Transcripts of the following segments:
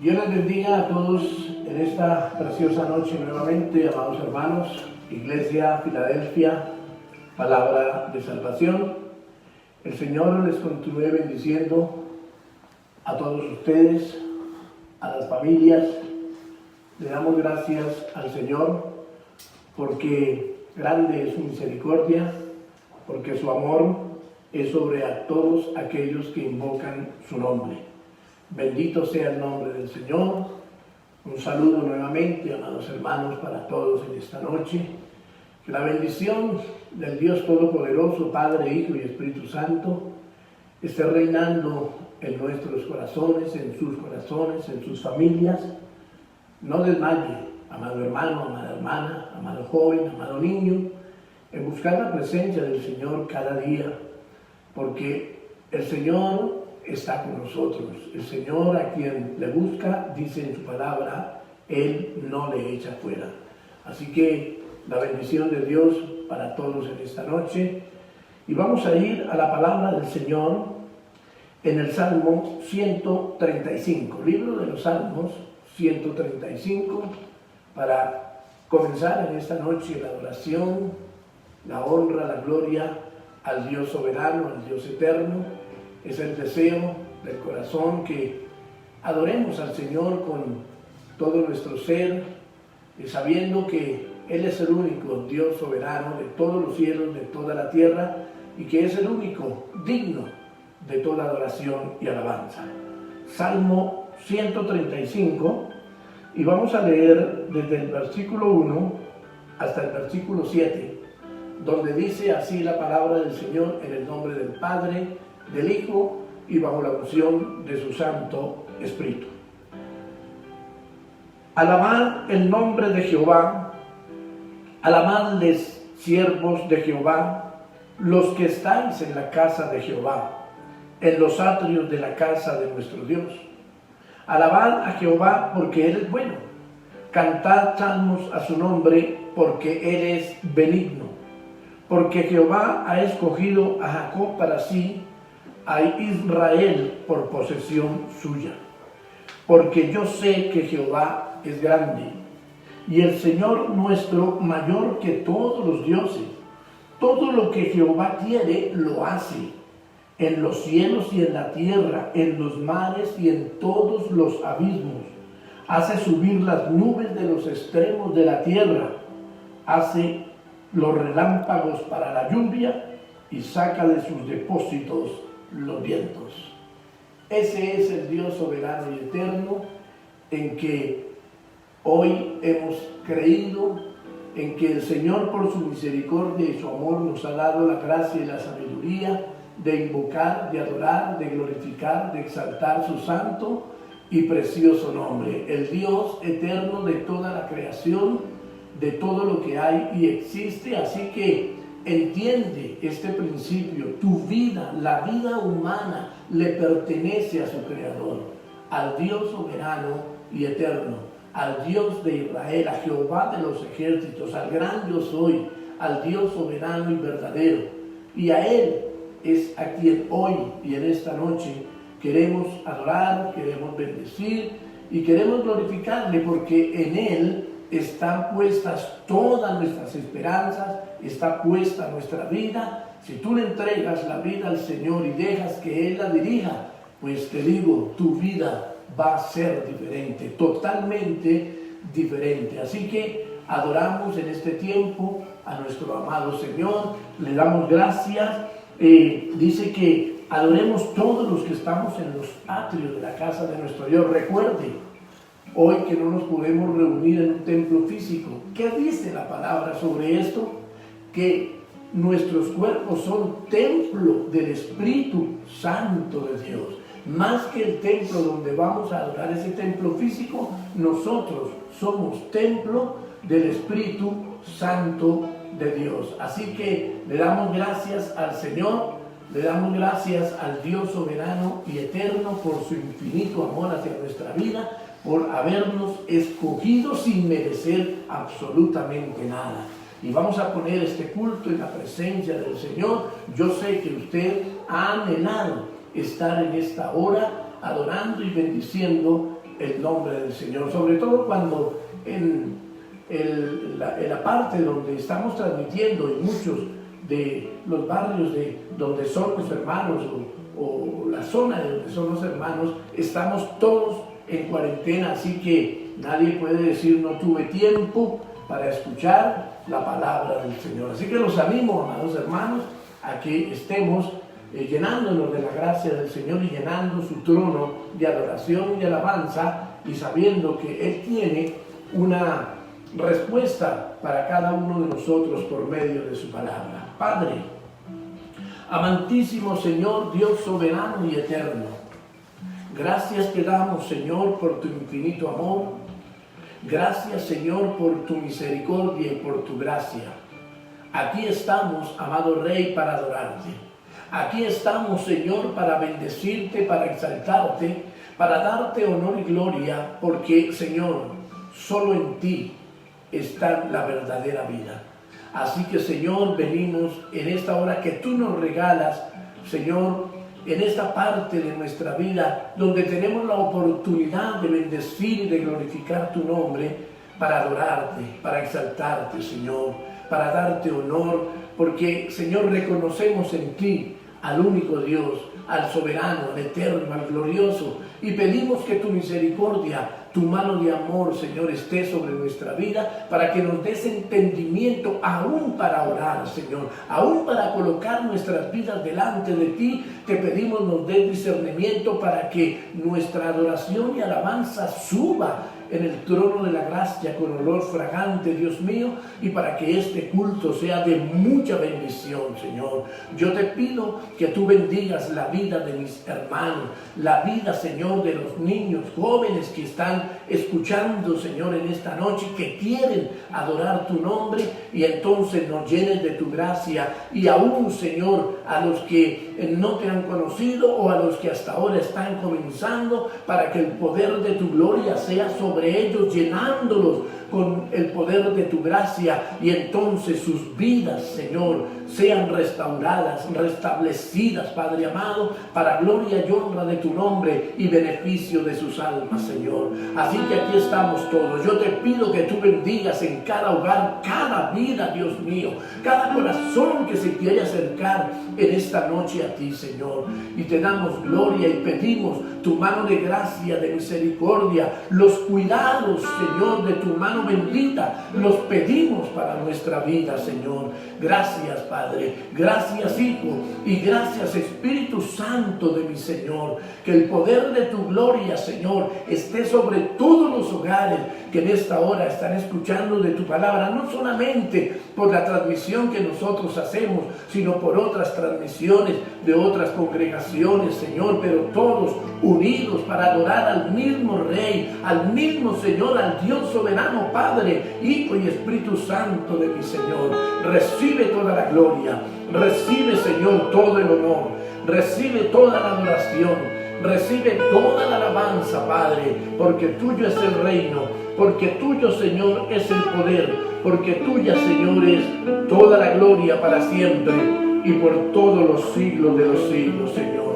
Dios les bendiga a todos en esta preciosa noche nuevamente, amados hermanos, Iglesia Filadelfia, palabra de salvación. El Señor les continúe bendiciendo a todos ustedes, a las familias. Le damos gracias al Señor porque grande es su misericordia, porque su amor es sobre a todos aquellos que invocan su nombre. Bendito sea el nombre del Señor. Un saludo nuevamente, amados hermanos, para todos en esta noche. Que la bendición del Dios Todopoderoso, Padre, Hijo y Espíritu Santo, esté reinando en nuestros corazones, en sus familias. No desmaye, amado hermano, amada hermana, amado joven, amado niño, en buscar la presencia del Señor cada día, porque el Señor está con nosotros. El Señor, a quien le busca, dice en su palabra, Él no le echa fuera. Así que la bendición de Dios para todos en esta noche. Y vamos a ir a la palabra del Señor en el Salmo 135, libro de los Salmos 135, para comenzar en esta noche la adoración, la honra, la gloria al Dios soberano, al Dios eterno. Es el deseo del corazón que adoremos al Señor con todo nuestro ser, sabiendo que Él es el único Dios soberano de todos los cielos, de toda la tierra, y que es el único digno de toda adoración y alabanza. Salmo 135, y vamos a leer desde el versículo 1 hasta el versículo 7, donde dice así la palabra del Señor: en el nombre del Padre, del Hijo y bajo la unción de su Santo Espíritu. Alabad el nombre de Jehová, alabadles siervos de Jehová, los que estáis en la casa de Jehová, en los atrios de la casa de nuestro Dios. Alabad a Jehová porque Él es bueno, cantad salmos a su nombre porque Él es benigno, porque Jehová ha escogido a Jacob para sí, a Israel por posesión suya. Porque yo sé que Jehová es grande, y el Señor nuestro mayor que todos los dioses. Todo lo que Jehová quiere, lo hace, en los cielos y en la tierra, en los mares y en todos los abismos. Hace subir las nubes de los extremos de la tierra, hace los relámpagos para la lluvia y saca de sus depósitos los vientos. Ese es el Dios soberano y eterno en que hoy hemos creído, en que el Señor por su misericordia y su amor nos ha dado la gracia y la sabiduría de invocar, de adorar, de glorificar, de exaltar su santo y precioso nombre, el Dios eterno de toda la creación, de todo lo que hay y existe. Así que entiende este principio: tu vida, la vida humana, le pertenece a su Creador, al Dios soberano y eterno, al Dios de Israel, a Jehová de los ejércitos, al gran yo soy, al Dios soberano y verdadero. Y a Él es a quien hoy y en esta noche queremos adorar, queremos bendecir y queremos glorificarle, porque en Él están puestas todas nuestras esperanzas, está puesta nuestra vida. Si tú le entregas la vida al Señor y dejas que Él la dirija, pues te digo, tu vida va a ser diferente, totalmente diferente. Así que adoramos en este tiempo a nuestro amado Señor, le damos gracias. Dice que adoremos todos los que estamos en los atrios de la casa de nuestro Dios. Recuerde, hoy que no nos podemos reunir en un templo físico, ¿qué dice la palabra sobre esto? Que nuestros cuerpos son templo del Espíritu Santo de Dios. Más que el templo donde vamos a adorar, ese templo físico, nosotros somos templo del Espíritu Santo de Dios. Así que le damos gracias al Señor, le damos gracias al Dios soberano y eterno por su infinito amor hacia nuestra vida, por habernos escogido sin merecer absolutamente nada. Y vamos a poner este culto en la presencia del Señor. Yo sé que usted ha anhelado estar en esta hora adorando y bendiciendo el nombre del Señor, sobre todo cuando en la parte donde estamos transmitiendo, en muchos de los barrios donde son los hermanos o la zona de donde son los hermanos, estamos todos en cuarentena, así que nadie puede decir no tuve tiempo para escuchar la palabra del Señor. Así que los animo, amados hermanos, a que estemos llenándonos de la gracia del Señor y llenando su trono de adoración y de alabanza, y sabiendo que Él tiene una respuesta para cada uno de nosotros por medio de su palabra. Padre, amantísimo Señor, Dios soberano y eterno, gracias te damos, Señor, por tu infinito amor. Gracias, Señor, por tu misericordia y por tu gracia. Aquí estamos, amado Rey, para adorarte. Aquí estamos, Señor, para bendecirte, para exaltarte, para darte honor y gloria, porque, Señor, solo en ti está la verdadera vida. Así que, Señor, venimos en esta hora que tú nos regalas, Señor, en esta parte de nuestra vida donde tenemos la oportunidad de bendecir y de glorificar tu nombre, para adorarte, para exaltarte, Señor, para darte honor, porque, Señor, reconocemos en ti al único Dios, al soberano, al eterno, al glorioso, y pedimos que tu misericordia, tu mano de amor, Señor, esté sobre nuestra vida, para que nos des entendimiento aún para orar, Señor, aún para colocar nuestras vidas delante de ti. Te pedimos nos des discernimiento para que nuestra adoración y alabanza suba en el trono de la gracia con olor fragante, Dios mío, y para que este culto sea de mucha bendición, Señor. Yo te pido que tú bendigas la vida de mis hermanos, la vida, Señor, de los niños, jóvenes que están escuchando, Señor, en esta noche, que quieren adorar tu nombre, y entonces nos llenes de tu gracia, y aún, Señor, a los que no te han conocido o a los que hasta ahora están comenzando, para que el poder de tu gloria sea sobre ellos, llenándolos con el poder de tu gracia, y entonces sus vidas, Señor, sean restauradas, restablecidas, Padre amado, para gloria y honra de tu nombre y beneficio de sus almas, Señor. Así que aquí estamos todos. Yo te pido que tú bendigas en cada hogar, cada vida, Dios mío, cada corazón que se quiere acercar en esta noche a ti, Señor. Y te damos gloria y pedimos tu mano de gracia, de misericordia, los cuidados, Señor, de tu mano bendita, los pedimos para nuestra vida, Señor. Gracias, Padre, gracias, Hijo, y gracias, Espíritu Santo de mi Señor. Que el poder de tu gloria, Señor, esté sobre todos los hogares que en esta hora están escuchando de tu palabra, no solamente por la transmisión que nosotros hacemos, sino por otras transmisiones de otras congregaciones, Señor, pero todos unidos para adorar al mismo Rey, al mismo Señor, al Dios soberano, Padre, Hijo y Espíritu Santo de mi Señor. Recibe toda la gloria, recibe, Señor, todo el honor, recibe toda la adoración, recibe toda la alabanza, Padre, porque tuyo es el reino, porque tuyo, Señor, es el poder, porque tuya, Señor, es toda la gloria para siempre y por todos los siglos de los siglos, Señor.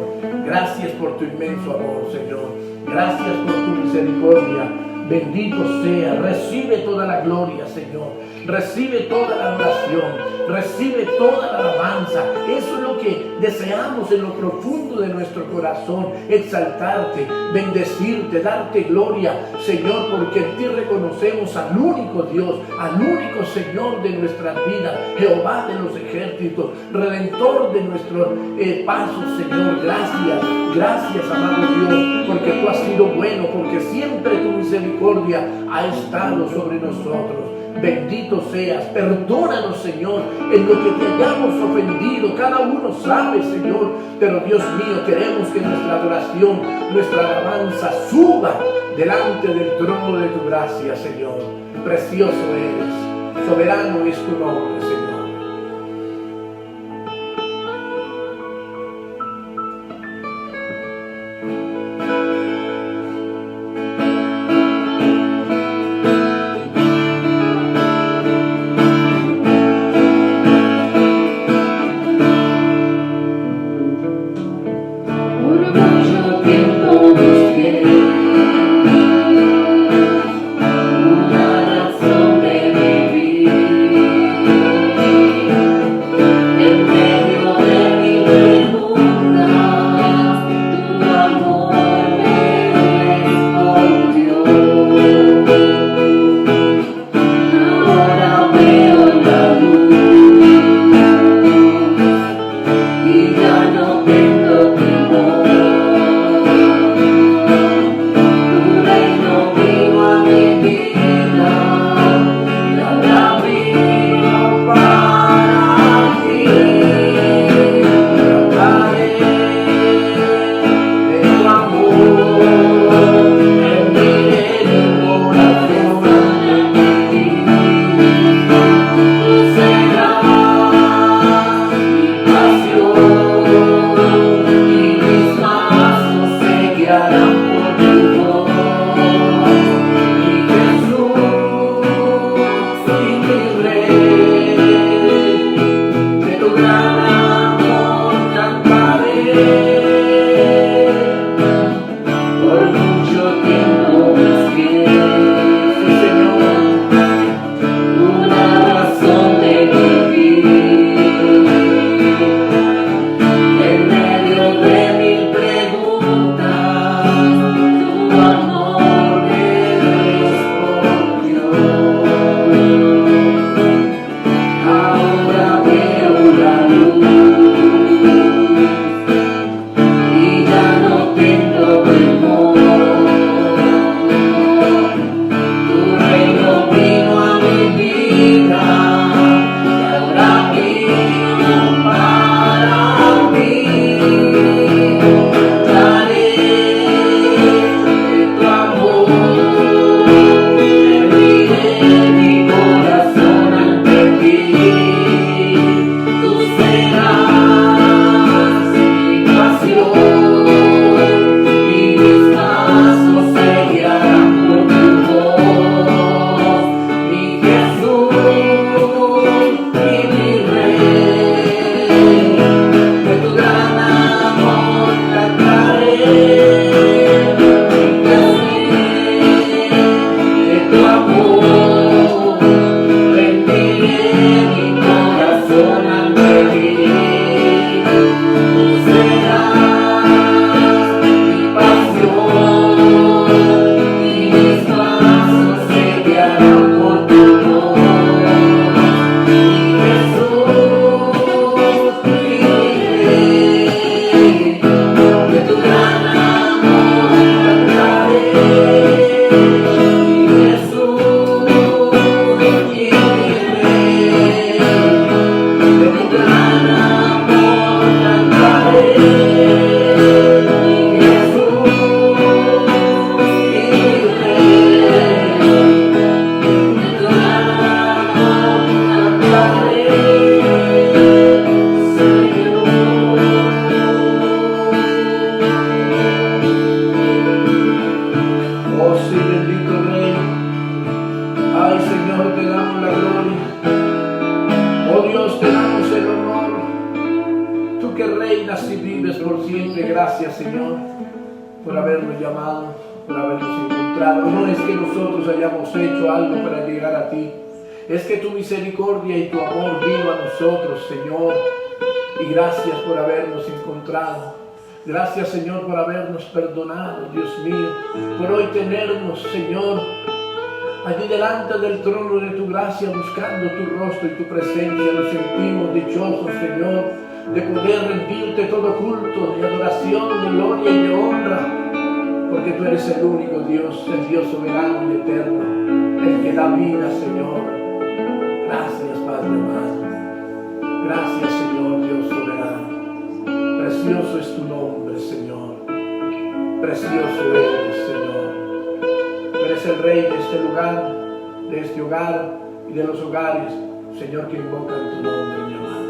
Gracias por tu inmenso amor, Señor. Gracias por tu misericordia. Bendito sea. Recibe toda la gloria, Señor. Recibe toda la adoración. Recibe toda la alabanza. Eso es lo que deseamos en lo profundo de nuestro corazón. Exaltarte, bendecirte, darte gloria, Señor, porque en ti reconocemos al único Dios, al único Señor de nuestras vidas, Jehová de los ejércitos, Redentor de nuestros pasos, Señor. Gracias, gracias, amado Dios, porque tú has sido bueno, porque siempre tu misericordia ha estado sobre nosotros. Bendito seas, perdónanos, Señor, en lo que te hayamos ofendido. Cada uno sabe, Señor, pero Dios mío, queremos que nuestra adoración, nuestra alabanza suba delante del trono de tu gracia, Señor. Precioso eres, soberano es tu nombre, Señor. Por mucho tiempo busqué Señor, te damos la gloria. Oh Dios, te damos el honor. Tú que reinas y vives por siempre. Gracias, Señor, por habernos llamado, por habernos encontrado. No es que nosotros hayamos hecho algo para llegar a ti. Es que tu misericordia y tu amor vino a nosotros, Señor. Y gracias por habernos encontrado. Gracias, Señor, por habernos perdonado, Dios mío. Por hoy tenernos, Señor, allí delante del trono de tu gracia, buscando tu rostro y tu presencia. Nos sentimos dichosos, Señor, de poder rendirte todo culto de adoración, de gloria y de honra, porque tú eres el único Dios, el Dios soberano y eterno, el que da vida, Señor. Gracias, Padre amado. Gracias, Señor, Dios soberano. Precioso es tu nombre, Señor. Precioso eres, Señor. Tú eres el Rey de este lugar, de este hogar y de los hogares, Señor, que invocan tu nombre, mi amado.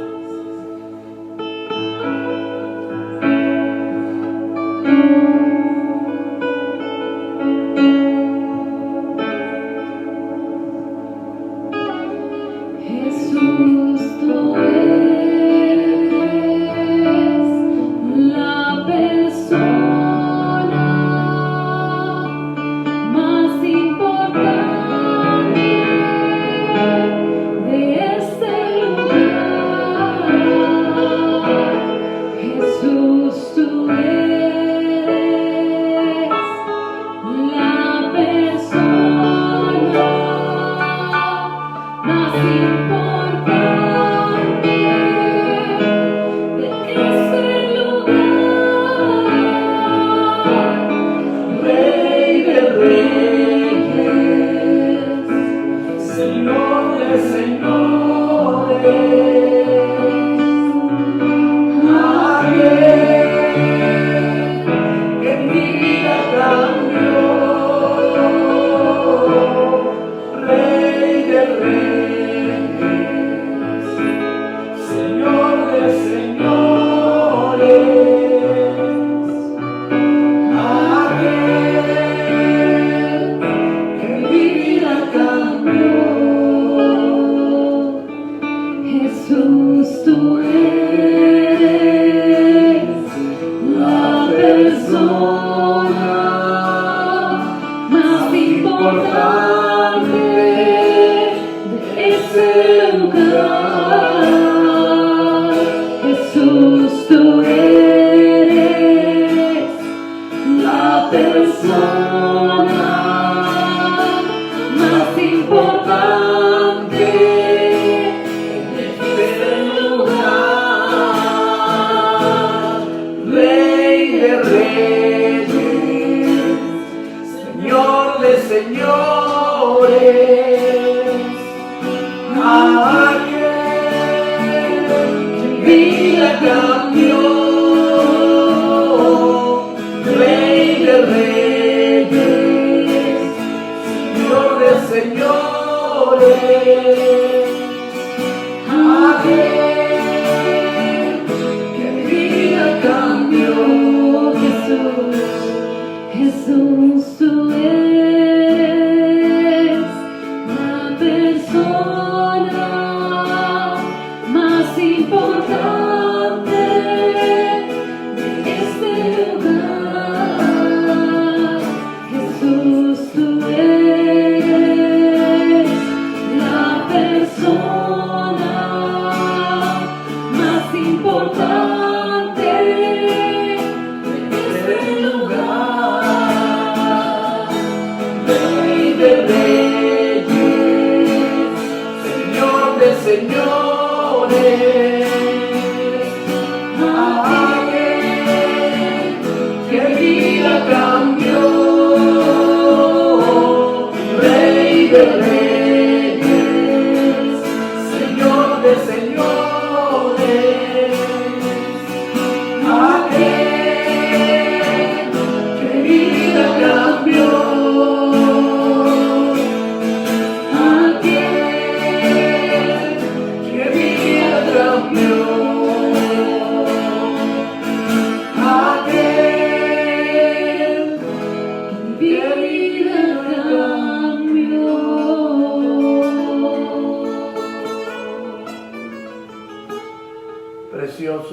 Mi vida cambió.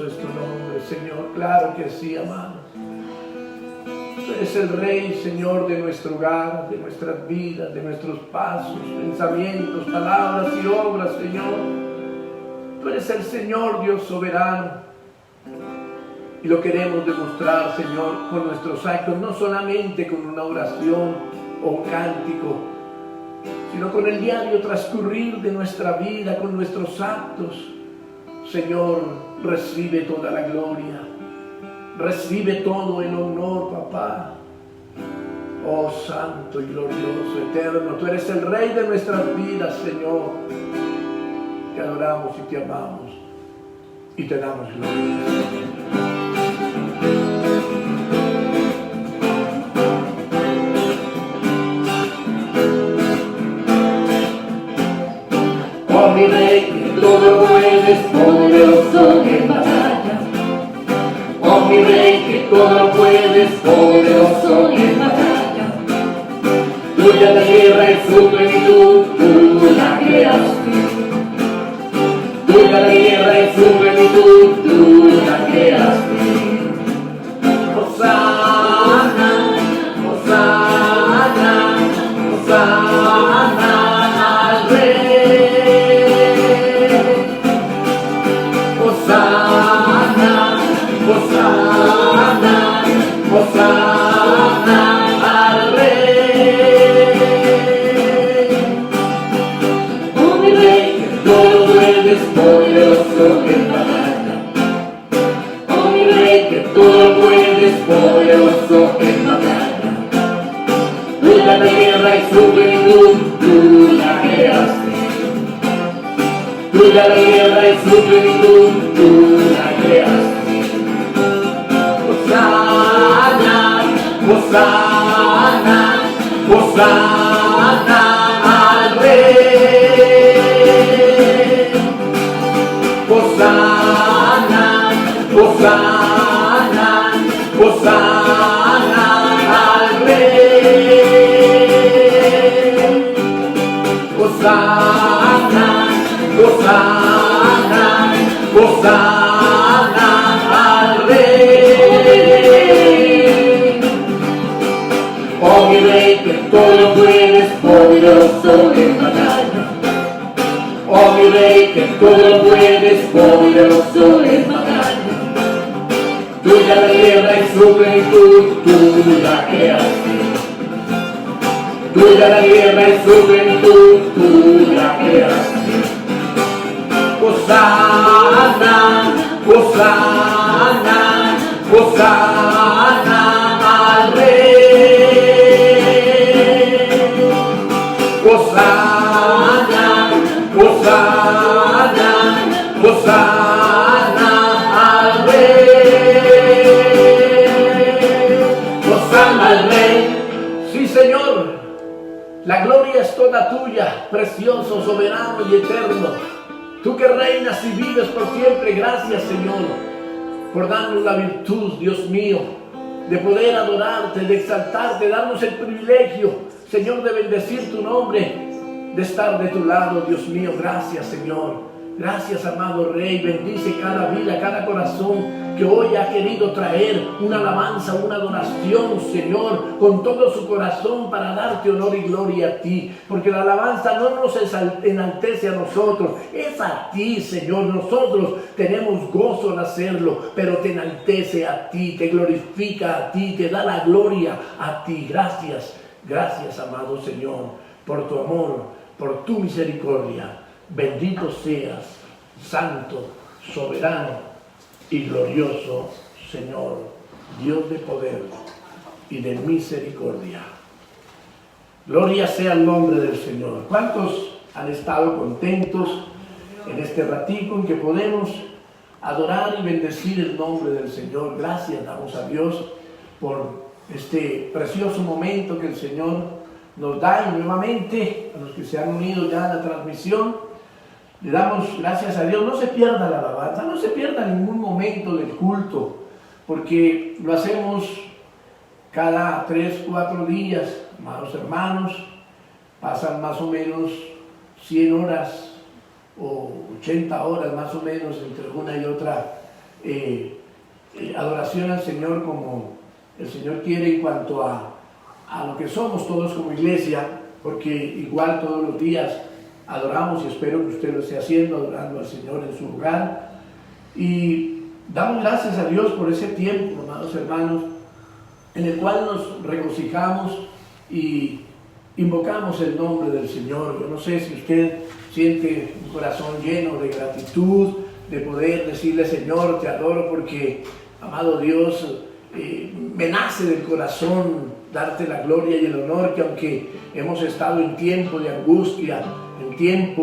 glorioso es tu nombre, Señor. Claro que sí, amado. Tú eres el Rey, Señor, de nuestro hogar, de nuestras vidas, de nuestros pasos, pensamientos, palabras y obras, Señor. Tú eres el Señor, Dios soberano. Y lo queremos demostrar, Señor, con nuestros actos, no solamente con una oración o un cántico, sino con el diario transcurrir de nuestra vida, con nuestros actos. Señor, recibe toda la gloria, recibe todo el honor, papá. Oh, santo y glorioso, eterno, tú eres el Rey de nuestras vidas, Señor. Te adoramos y te amamos y te damos gloria. Oh mi Rey, que todo lo puedes, poderoso en batalla. Oh mi Rey, que todo lo puedes, poderoso en batalla. Tuya la tierra y su plenitud, tú la creaste. Tuya la tierra y su plenitud, tú la creaste. Hosana, Hosana, Hosana al Rey. Hosana, Hosana, Hosana al Rey. Oh mi Rey, que todo puedes, poderoso en batalla. Oh mi Rey, que todo puedes, poderoso en batalla. Tuya la tierra y su plenitud, tú la creaste. Tuya la tierra y su plenitud, tú la creaste. Hosana, Hosana, Hosana al Rey. Hosana, Hosana, Hosana al Rey. Hosana, Hosana, Hosana al Rey. Oh mi Rey, que todo puedes, poderoso en batalla. Oh mi Rey, que todo puedes, poderoso en batalla. Tuya la tierra y su plenitud, tú la creaste. Tuya la tierra y su plenitud, tú la creaste. Hosana, Hosana, Hosana al Rey. Hosana, Hosana, Hosana al Rey. Hosana al Rey. Sí, Señor, la gloria es toda tuya, precioso, soberano y eterno. Tú que reinas y vives por siempre, gracias, Señor, por darnos la virtud, Dios mío, de poder adorarte, de exaltarte, darnos el privilegio, Señor, de bendecir tu nombre, de estar de tu lado, Dios mío. Gracias, Señor. Gracias, amado Rey. Bendice cada vida, cada corazón que hoy ha querido traer una alabanza, una adoración, Señor, con todo su corazón para darte honor y gloria a ti. Porque la alabanza no nos enaltece a nosotros, es a ti, Señor. Nosotros tenemos gozo en hacerlo, pero te enaltece a ti, te glorifica a ti, te da la gloria a ti. Gracias, gracias, amado Señor, por tu amor, por tu misericordia. Bendito seas, santo, soberano y glorioso Señor, Dios de poder y de misericordia. Gloria sea el nombre del Señor. ¿Cuántos han estado contentos en este ratico en que podemos adorar y bendecir el nombre del Señor? Gracias damos a Dios por este precioso momento que el Señor nos da, y nuevamente a los que se han unido ya a la transmisión, le damos gracias a Dios. No se pierda la alabanza, no se pierda ningún momento del culto, porque lo hacemos cada 3, 4 días, amados hermanos. Pasan más o menos 100 horas o 80 horas más o menos entre una y otra adoración al Señor como el Señor quiere en cuanto a lo que somos todos como iglesia, porque igual todos los días adoramos y espero que usted lo esté haciendo, adorando al Señor en su hogar. Y damos gracias a Dios por ese tiempo, amados hermanos, en el cual nos regocijamos y invocamos el nombre del Señor. Yo no sé si usted siente un corazón lleno de gratitud, de poder decirle: Señor, te adoro porque, amado Dios, me nace del corazón darte la gloria y el honor, que aunque hemos estado en tiempo de angustia, en tiempo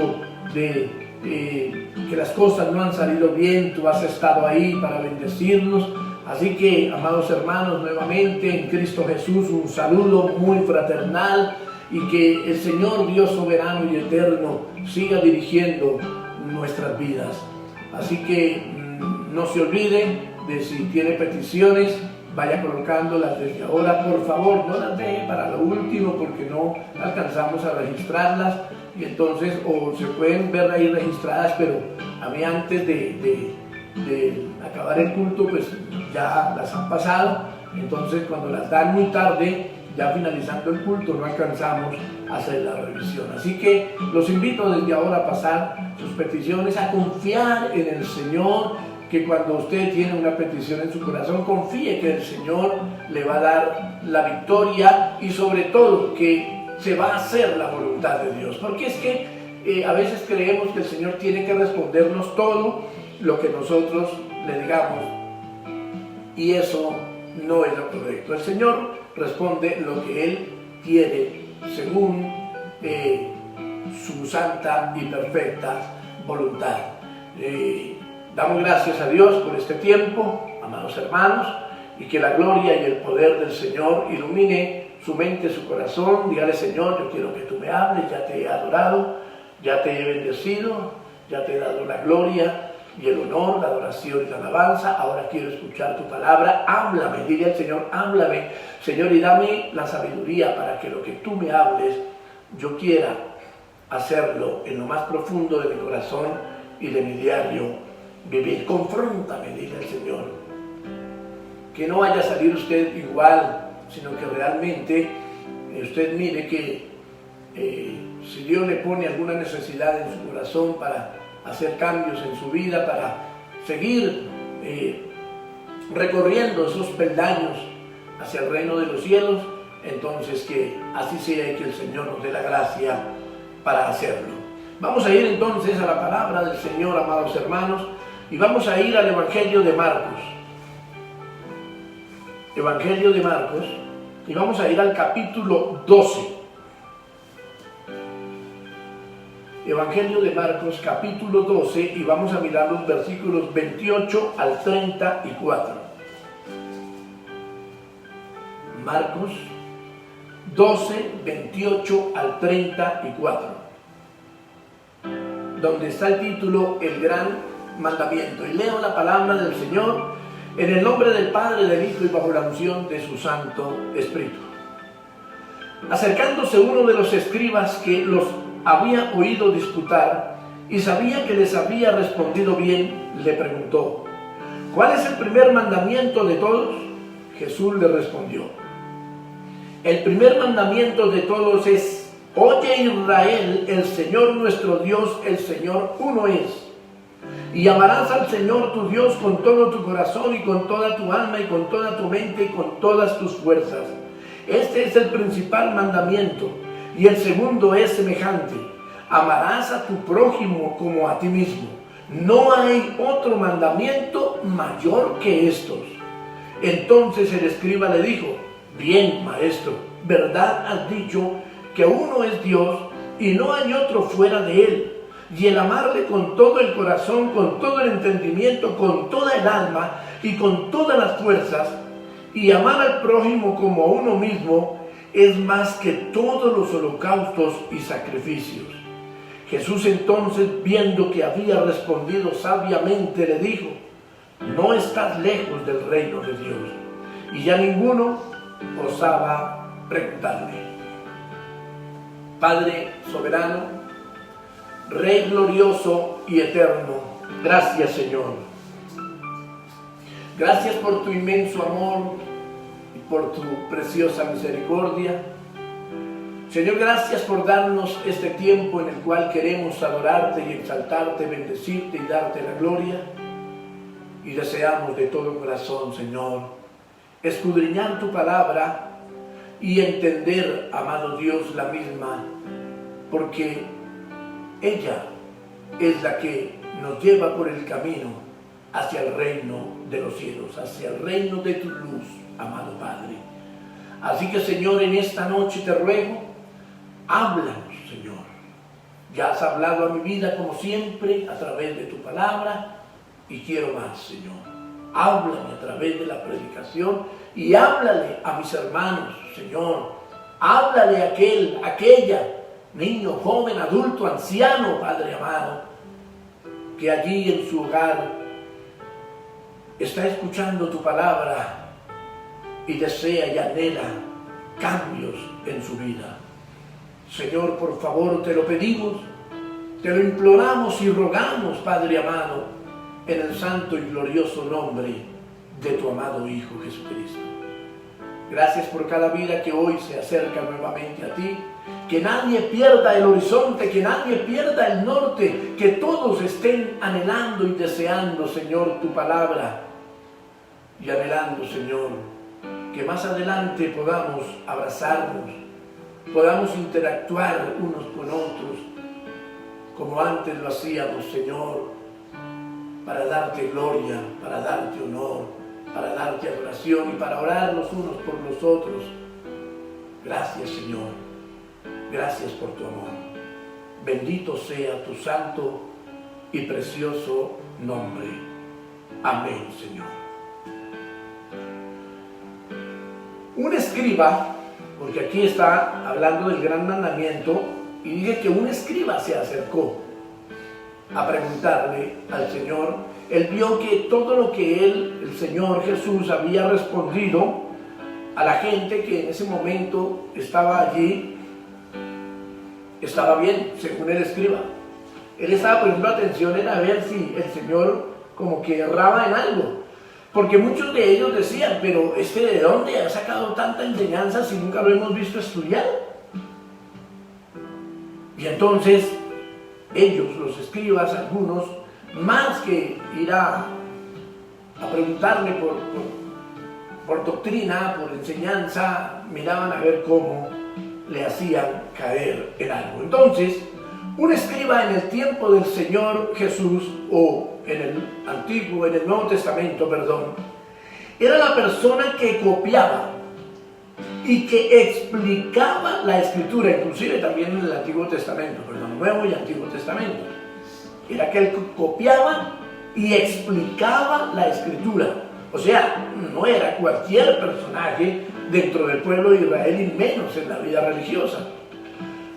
de que las cosas no han salido bien, tú has estado ahí para bendecirnos. Así que, amados hermanos, nuevamente en Cristo Jesús, un saludo muy fraternal, y que el Señor Dios soberano y eterno siga dirigiendo nuestras vidas. Así que no se olvide de, si tiene peticiones, vaya colocándolas desde ahora, por favor. No las deje para lo último porque no alcanzamos a registrarlas, y entonces o se pueden ver ahí registradas, pero a mí antes de acabar el culto pues ya las han pasado. Entonces cuando las dan muy tarde, ya finalizando el culto, no alcanzamos a hacer la revisión. Así que los invito desde ahora a pasar sus peticiones, a confiar en el Señor, que cuando usted tiene una petición en su corazón, confíe que el Señor le va a dar la victoria, y sobre todo que se va a hacer la voluntad de Dios. Porque es que a veces creemos que el Señor tiene que respondernos todo lo que nosotros le digamos, y eso no es lo correcto. El Señor responde lo que Él quiere según su santa y perfecta voluntad. Damos gracias a Dios por este tiempo, amados hermanos, y que la gloria y el poder del Señor ilumine su mente, su corazón. Dígale: Señor, yo quiero que tú me hables, ya te he adorado, ya te he bendecido, ya te he dado la gloria y el honor, la adoración y la alabanza. Ahora quiero escuchar tu palabra. Háblame, dile al Señor: háblame, Señor, y dame la sabiduría para que lo que tú me hables, yo quiera hacerlo en lo más profundo de mi corazón y de mi diario vivir. Confróntame, dile al Señor, que no vaya a salir usted igual, sino que realmente usted mire que si Dios le pone alguna necesidad en su corazón para hacer cambios en su vida, para seguir recorriendo esos peldaños hacia el reino de los cielos, entonces que así sea, y que el Señor nos dé la gracia para hacerlo. Vamos a ir entonces a la palabra del Señor, amados hermanos, y vamos a ir al Evangelio de Marcos. Evangelio de Marcos, y vamos a ir al capítulo 12. Evangelio de Marcos, capítulo 12, y vamos a mirar los versículos 28 al 34. Marcos 12, 28 al 34, donde está el título: El gran mandamiento. Y leo la palabra del Señor en el nombre del Padre, del Hijo y bajo la unción de su Santo Espíritu. Acercándose uno de los escribas que los había oído disputar y sabía que les había respondido bien, le preguntó: ¿cuál es el primer mandamiento de todos? Jesús le respondió: el primer mandamiento de todos es: oye, Israel, el Señor nuestro Dios, el Señor uno es. Y amarás al Señor tu Dios con todo tu corazón y con toda tu alma y con toda tu mente y con todas tus fuerzas. Este es el principal mandamiento. Y el segundo es semejante: amarás a tu prójimo como a ti mismo. No hay otro mandamiento mayor que estos. Entonces el escriba le dijo: bien, maestro, verdad has dicho, que uno es Dios y no hay otro fuera de él. Y el amarle con todo el corazón, con todo el entendimiento, con toda el alma y con todas las fuerzas, y amar al prójimo como a uno mismo, es más que todos los holocaustos y sacrificios. Jesús entonces, viendo que había respondido sabiamente, le dijo: no estás lejos del reino de Dios. Y ya ninguno osaba preguntarle. Padre soberano, Rey glorioso y eterno, gracias, Señor. Gracias por tu inmenso amor y por tu preciosa misericordia. Señor, gracias por darnos este tiempo en el cual queremos adorarte y exaltarte, bendecirte y darte la gloria. Y deseamos de todo corazón, Señor, escudriñar tu palabra y entender, amado Dios, la misma, porque ella es la que nos lleva por el camino hacia el reino de los cielos, hacia el reino de tu luz, amado Padre. Así que, Señor, en esta noche te ruego, háblanos, Señor. Ya has hablado a mi vida como siempre a través de tu palabra y quiero más, Señor. Háblame a través de la predicación y háblale a mis hermanos, Señor. Háblale a aquella, niño, joven, adulto, anciano, Padre amado, que allí en su hogar está escuchando tu palabra y desea y anhela cambios en su vida. Señor, por favor, te lo pedimos, te lo imploramos y rogamos, Padre amado, en el santo y glorioso nombre de tu amado Hijo Jesucristo. Gracias por cada vida que hoy se acerca nuevamente a ti. Que nadie pierda el horizonte, que nadie pierda el norte, que todos estén anhelando y deseando, Señor, tu palabra. Y anhelando, Señor, que más adelante podamos abrazarnos, podamos interactuar unos con otros, como antes lo hacíamos, Señor, para darte gloria, para darte honor, para darte adoración y para orar los unos por los otros. Gracias, Señor. Gracias por tu amor. Bendito sea tu santo y precioso nombre. Amén, Señor. Un escriba, porque aquí está hablando del gran mandamiento, y dice que un escriba se acercó a preguntarle al Señor. Él vio que todo lo que el Señor Jesús había respondido a la gente que en ese momento estaba allí, estaba bien, según el escriba. Él estaba poniendo atención en a ver si el Señor como que erraba en algo. Porque muchos de ellos decían, pero ¿de dónde ha sacado tanta enseñanza si nunca lo hemos visto estudiar? Y entonces ellos, los escribas, algunos, más que ir a preguntarle por doctrina, por enseñanza, miraban a ver cómo le hacían caer en algo. Entonces, un escriba en el tiempo del Señor Jesús, o en el Nuevo Testamento, era la persona que copiaba y que explicaba la Escritura, inclusive también en el Antiguo Testamento, Nuevo y Antiguo Testamento. Era aquel que copiaba y explicaba la Escritura. O sea, no era cualquier personaje dentro del pueblo de Israel y menos en la vida religiosa.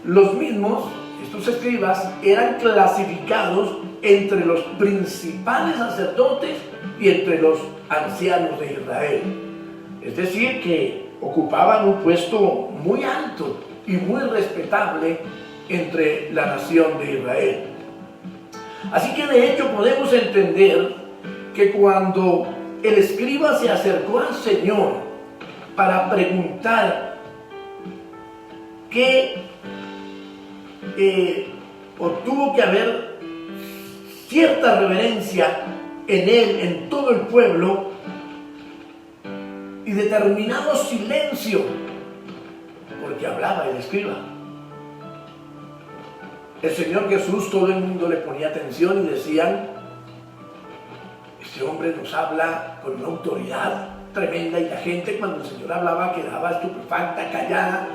Los mismos, estos escribas, eran clasificados entre los principales sacerdotes y entre los ancianos de Israel. Es decir, que ocupaban un puesto muy alto y muy respetable entre la nación de Israel. Así que de hecho podemos entender que cuando el escriba se acercó al Señor para preguntar qué tuvo que haber cierta reverencia en él, en todo el pueblo, y determinado silencio, porque hablaba el escriba. El Señor Jesús, todo el mundo le ponía atención y decían, este hombre nos habla con una autoridad tremenda, y la gente cuando el Señor hablaba quedaba estupefacta, callada.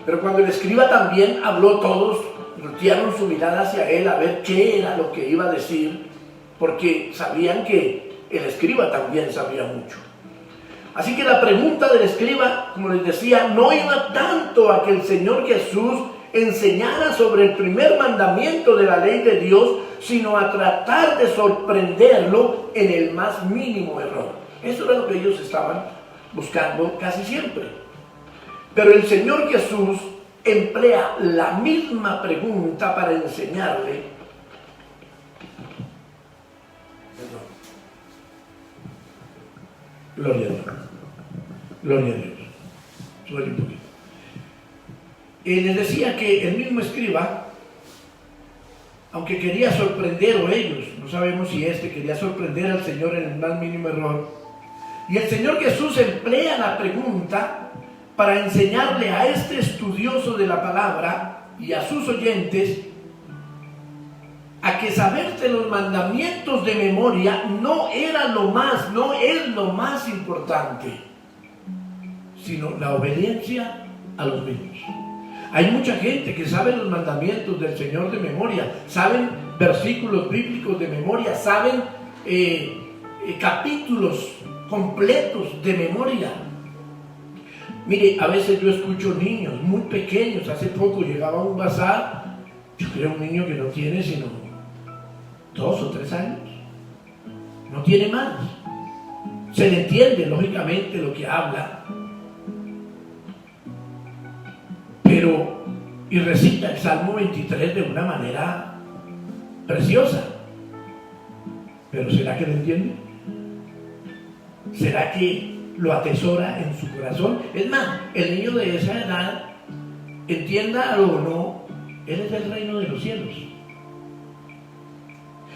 Pero cuando el escriba también habló, todos voltearon su mirada hacia él a ver qué era lo que iba a decir, porque sabían que el escriba también sabía mucho. Así que la pregunta del escriba, como les decía, no iba tanto a que el Señor Jesús enseñara sobre el primer mandamiento de la ley de Dios, sino a tratar de sorprenderlo en el más mínimo error. Eso era lo que ellos estaban buscando casi siempre. Pero el Señor Jesús emplea la misma pregunta para enseñarle Gloria a Dios. Gloria a Dios. Suele un poquito. Les decía que el mismo escriba, aunque quería sorprender, o ellos, no sabemos si quería sorprender al Señor en el más mínimo error, y el Señor Jesús emplea la pregunta para enseñarle a este estudioso de la palabra y a sus oyentes a que saberse los mandamientos de memoria no es lo más importante, sino la obediencia a los mismos. Hay mucha gente que sabe los mandamientos del Señor de memoria, saben versículos bíblicos de memoria, saben capítulos completos de memoria. Mire, a veces yo escucho niños muy pequeños. Hace poco llegaba a un bazar, yo creo un niño que no tiene sino 2 o 3 años, no tiene más. Se le entiende lógicamente lo que habla, y recita el Salmo 23 de una manera preciosa. Pero ¿será que lo entiende? ¿Será que lo atesora en su corazón? Es más, el niño de esa edad, entienda o no, él es del reino de los cielos.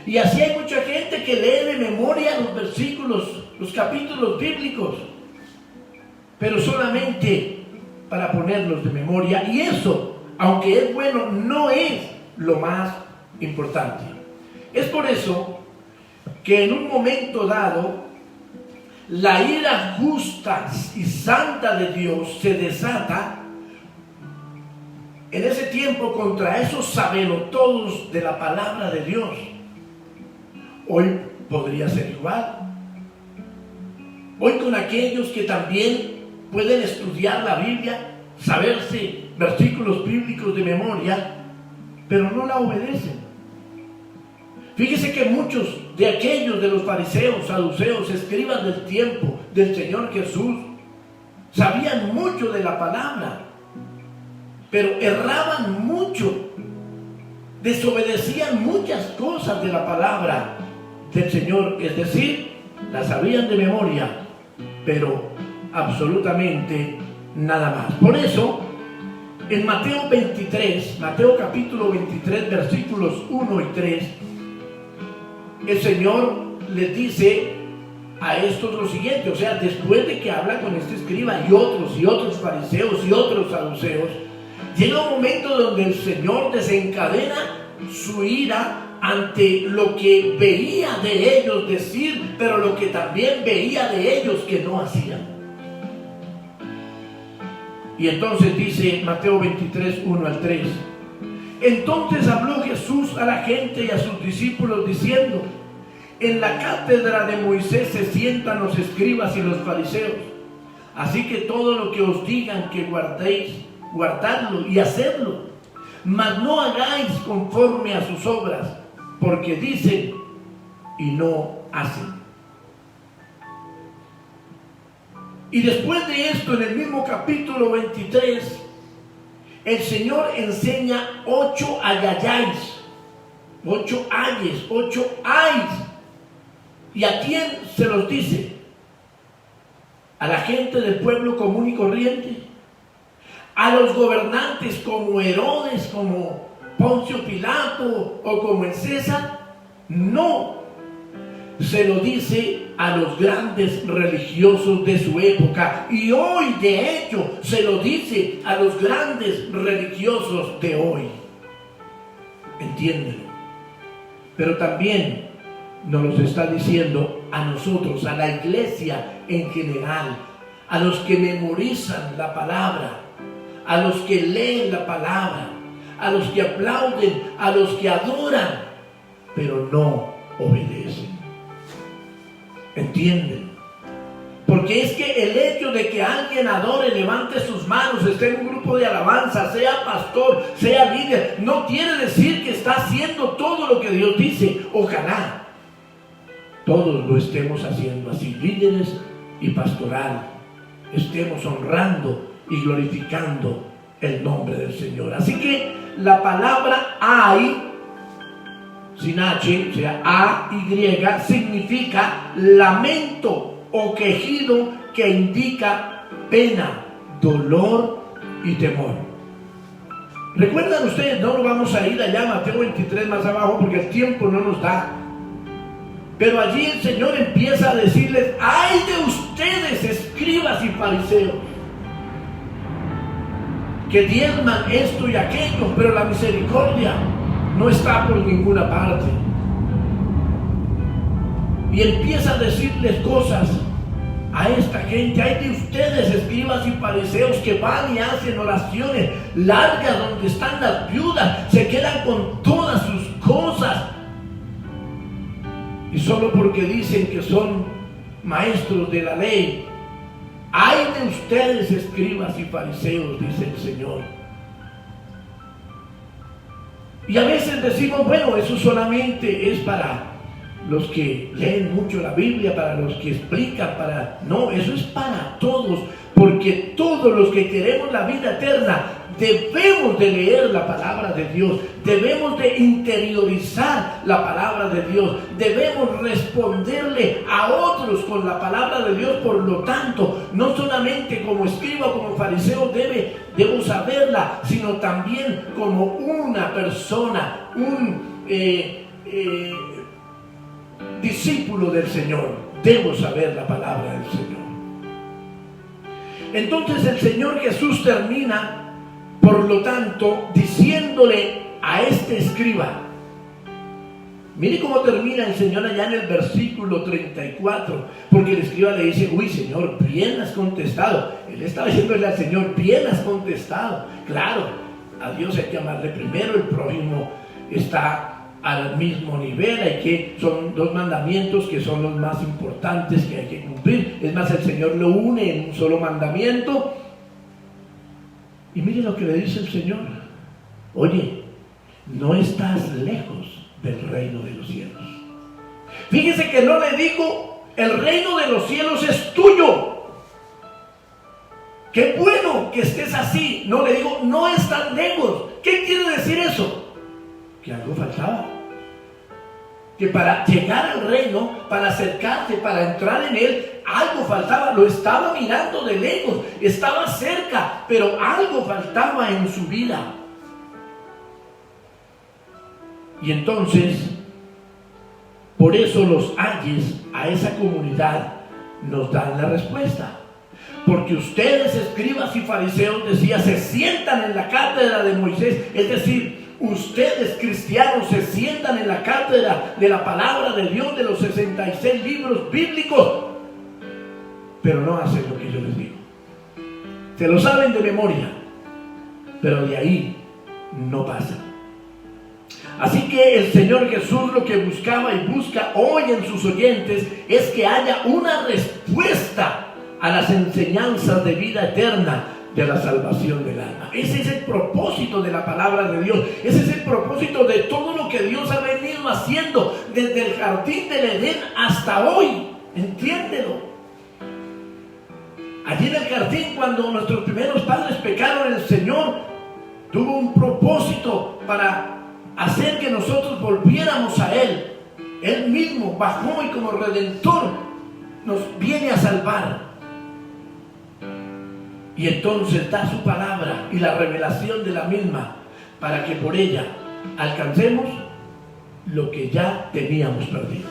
Y así hay mucha gente que lee de memoria los versículos, los capítulos bíblicos, pero solamente para ponerlos de memoria, y eso, aunque es bueno, no es lo más importante. Es por eso que en un momento dado la ira justa y santa de Dios se desata en ese tiempo contra esos sabelotodos de la palabra de Dios. Hoy podría ser igual. Hoy con aquellos que también pueden estudiar la Biblia, saberse versículos bíblicos de memoria, pero no la obedecen. Fíjese que muchos de aquellos de los fariseos, saduceos, escribas del tiempo del Señor Jesús, sabían mucho de la palabra, pero erraban mucho, desobedecían muchas cosas de la palabra del Señor, es decir, la sabían de memoria, pero absolutamente nada más. Por eso, en Mateo 23, Mateo capítulo 23, versículos 1 y 3, el Señor les dice a estos lo siguiente, o sea, después de que habla con este escriba y otros fariseos y otros saduceos, llega un momento donde el Señor desencadena su ira ante lo que veía de ellos decir, pero lo que también veía de ellos que no hacían. Y entonces dice Mateo 23, 1 al 3. Entonces habló Jesús a la gente y a sus discípulos diciendo: en la cátedra de Moisés se sientan los escribas y los fariseos. Así que todo lo que os digan que guardéis, guardadlo y hacedlo, mas no hagáis conforme a sus obras, porque dicen y no hacen. Y después de esto, en el mismo capítulo 23, el Señor enseña 8 ayayáis, 8 ayes, 8 ayes. ¿Y a quién se los dice? ¿A la gente del pueblo común y corriente? ¿A los gobernantes como Herodes, como Poncio Pilato o como el César? No. Se lo dice a los grandes religiosos de su época, y hoy de hecho se lo dice a los grandes religiosos de hoy. Entiéndelo. Pero también nos los está diciendo a nosotros, a la iglesia en general, a los que memorizan la palabra, a los que leen la palabra, a los que aplauden, a los que adoran, pero no obedecen. ¿Entienden? Porque es que el hecho de que alguien adore, levante sus manos, esté en un grupo de alabanza, sea pastor, sea líder, no quiere decir que está haciendo todo lo que Dios dice. Ojalá todos lo estemos haciendo así, líderes y pastoral, estemos honrando y glorificando el nombre del Señor. Así que la palabra ay, sin H, o sea, A-Y, significa lamento, o quejido que indica pena, dolor y temor. ¿Recuerdan ustedes? No nos vamos a ir allá a Mateo 23 más abajo porque el tiempo no nos da. Pero allí el Señor empieza a decirles: ¡ay de ustedes, escribas y fariseos, que diezman esto y aquello, pero la misericordia no está por ninguna parte! Y empieza a decirles cosas a esta gente: ¡ay de ustedes, escribas y fariseos, que van y hacen oraciones largas donde están las viudas, se quedan con todas sus cosas, y solo porque dicen que son maestros de la ley! ¡Ay de ustedes, escribas y fariseos!, dice el Señor. Y a veces decimos: bueno, eso solamente es para los que leen mucho la Biblia, para los que explican, No, eso es para todos, porque todos los que queremos la vida eterna debemos de leer la palabra de Dios, debemos de interiorizar la palabra de Dios, debemos responderle a otros con la palabra de Dios. Por lo tanto, no solamente como escriba o como fariseo debo saberla, sino también como una persona, un discípulo del Señor, debo saber la palabra del Señor. Entonces el Señor Jesús termina, por lo tanto, diciéndole a este escriba. Mire cómo termina el Señor allá en el versículo 34, porque el escriba le dice: uy, Señor, bien has contestado. Él estaba diciéndole al Señor: bien has contestado. Claro, a Dios hay que amarle primero, el prójimo está al mismo nivel, son dos mandamientos que son los más importantes que hay que cumplir. Es más, el Señor lo une en un solo mandamiento. Y mire lo que le dice el Señor: oye, no estás lejos del reino de los cielos. Fíjese que no le digo: el reino de los cielos es tuyo, qué bueno que estés así. No, le digo: no estás lejos. ¿Qué quiere decir eso? Que algo faltaba, que para llegar al reino, para acercarse, para entrar en él, algo faltaba. Lo estaba mirando de lejos, estaba cerca, pero algo faltaba en su vida. Y entonces, por eso los ayes a esa comunidad nos dan la respuesta. Porque ustedes, escribas y fariseos, decía, se sientan en la cátedra de Moisés. Es decir, ustedes, cristianos, se sientan en la cátedra de la palabra de Dios, de los 66 libros bíblicos, pero no hacen lo que yo les digo. Se lo saben de memoria, pero de ahí no pasan. Así que el Señor Jesús lo que buscaba y busca hoy en sus oyentes es que haya una respuesta a las enseñanzas de vida eterna, de la salvación del alma. Ese es el propósito de la palabra de Dios. Ese es el propósito de todo lo que Dios ha venido haciendo desde el jardín del Edén hasta hoy. Entiéndelo. Allí en el jardín, cuando nuestros primeros padres pecaron, el Señor tuvo un propósito para hacer que nosotros volviéramos a Él. Él mismo bajó y como Redentor nos viene a salvar. Y entonces da su palabra y la revelación de la misma para que por ella alcancemos lo que ya teníamos perdido.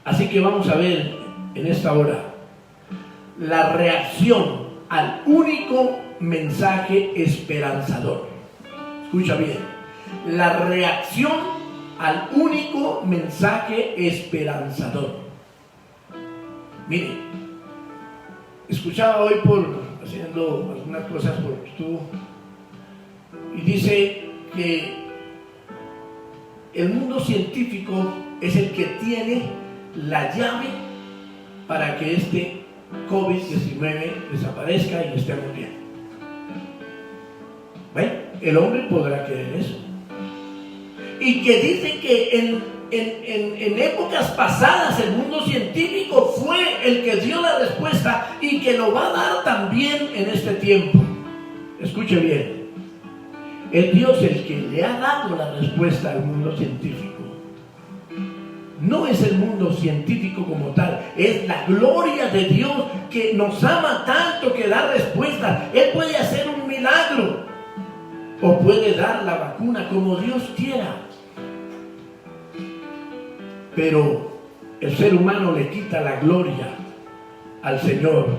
Así que vamos a ver en esta hora la reacción al único mensaje esperanzador. Escucha bien, la reacción al único mensaje esperanzador. Mire, escuchaba hoy haciendo algunas cosas por YouTube, y dice que el mundo científico es el que tiene la llave para que este COVID-19 desaparezca y estemos bien. Bueno, el hombre podrá creer eso. Y que dicen que en épocas pasadas el mundo científico fue el que dio la respuesta y que lo va a dar también en este tiempo. Escuche bien, es Dios el que le ha dado la respuesta al mundo científico. no es el mundo científico como tal, es la gloria de Dios que nos ama tanto que da respuesta. Él puede hacer un milagro o puede dar la vacuna como Dios quiera, pero el ser humano le quita la gloria al Señor,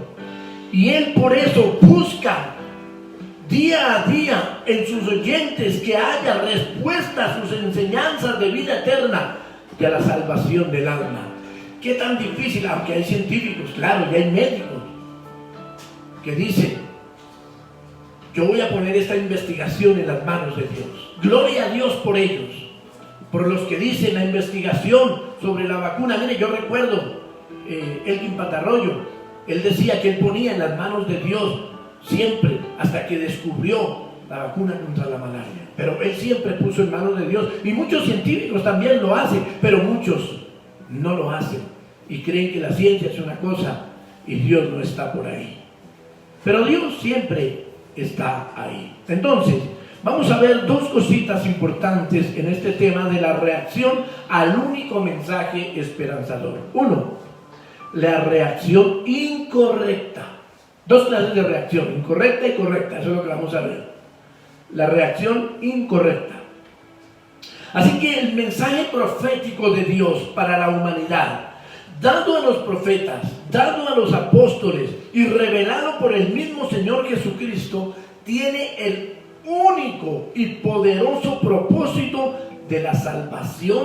y Él por eso busca día a día en sus oyentes que haya respuesta a sus enseñanzas de vida eterna y a la salvación del alma. ¿Qué tan difícil? Aunque hay científicos, claro, y hay médicos que dicen: yo voy a poner esta investigación en las manos de Dios. Gloria a Dios por ellos, por los que dicen la investigación sobre la vacuna. Mire, yo recuerdo Elkin Patarroyo, él decía que él ponía en las manos de Dios siempre, hasta que descubrió la vacuna contra la malaria. Pero él siempre puso en manos de Dios, y muchos científicos también lo hacen, pero muchos no lo hacen y creen que la ciencia es una cosa y Dios no está por ahí. Pero Dios siempre está ahí. Entonces, vamos a ver dos cositas importantes en este tema de la reacción al único mensaje esperanzador. Uno, la reacción incorrecta. Dos clases de reacción, incorrecta y correcta, eso es lo que vamos a ver. La reacción incorrecta. Así que el mensaje profético de Dios para la humanidad, dado a los profetas, dado a los apóstoles y revelado por el mismo Señor Jesucristo, tiene el único y poderoso propósito de la salvación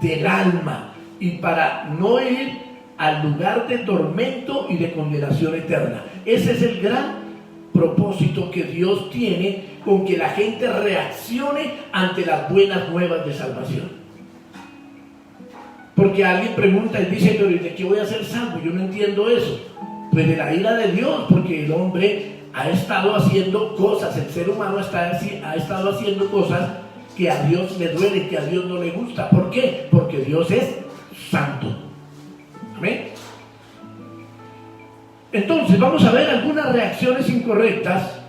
del alma, y para no ir al lugar de tormento y de condenación eterna. Ese es el gran propósito que Dios tiene con que la gente reaccione ante las buenas nuevas de salvación. Porque alguien pregunta y dice: pero ¿de qué voy a ser salvo? Yo no entiendo eso. Pues de la ira de Dios, porque el hombre ha estado haciendo cosas, el ser humano ha estado haciendo cosas que a Dios le duelen, que a Dios no le gusta. ¿Por qué? Porque Dios es santo. ¿Amén? Entonces vamos a ver algunas reacciones incorrectas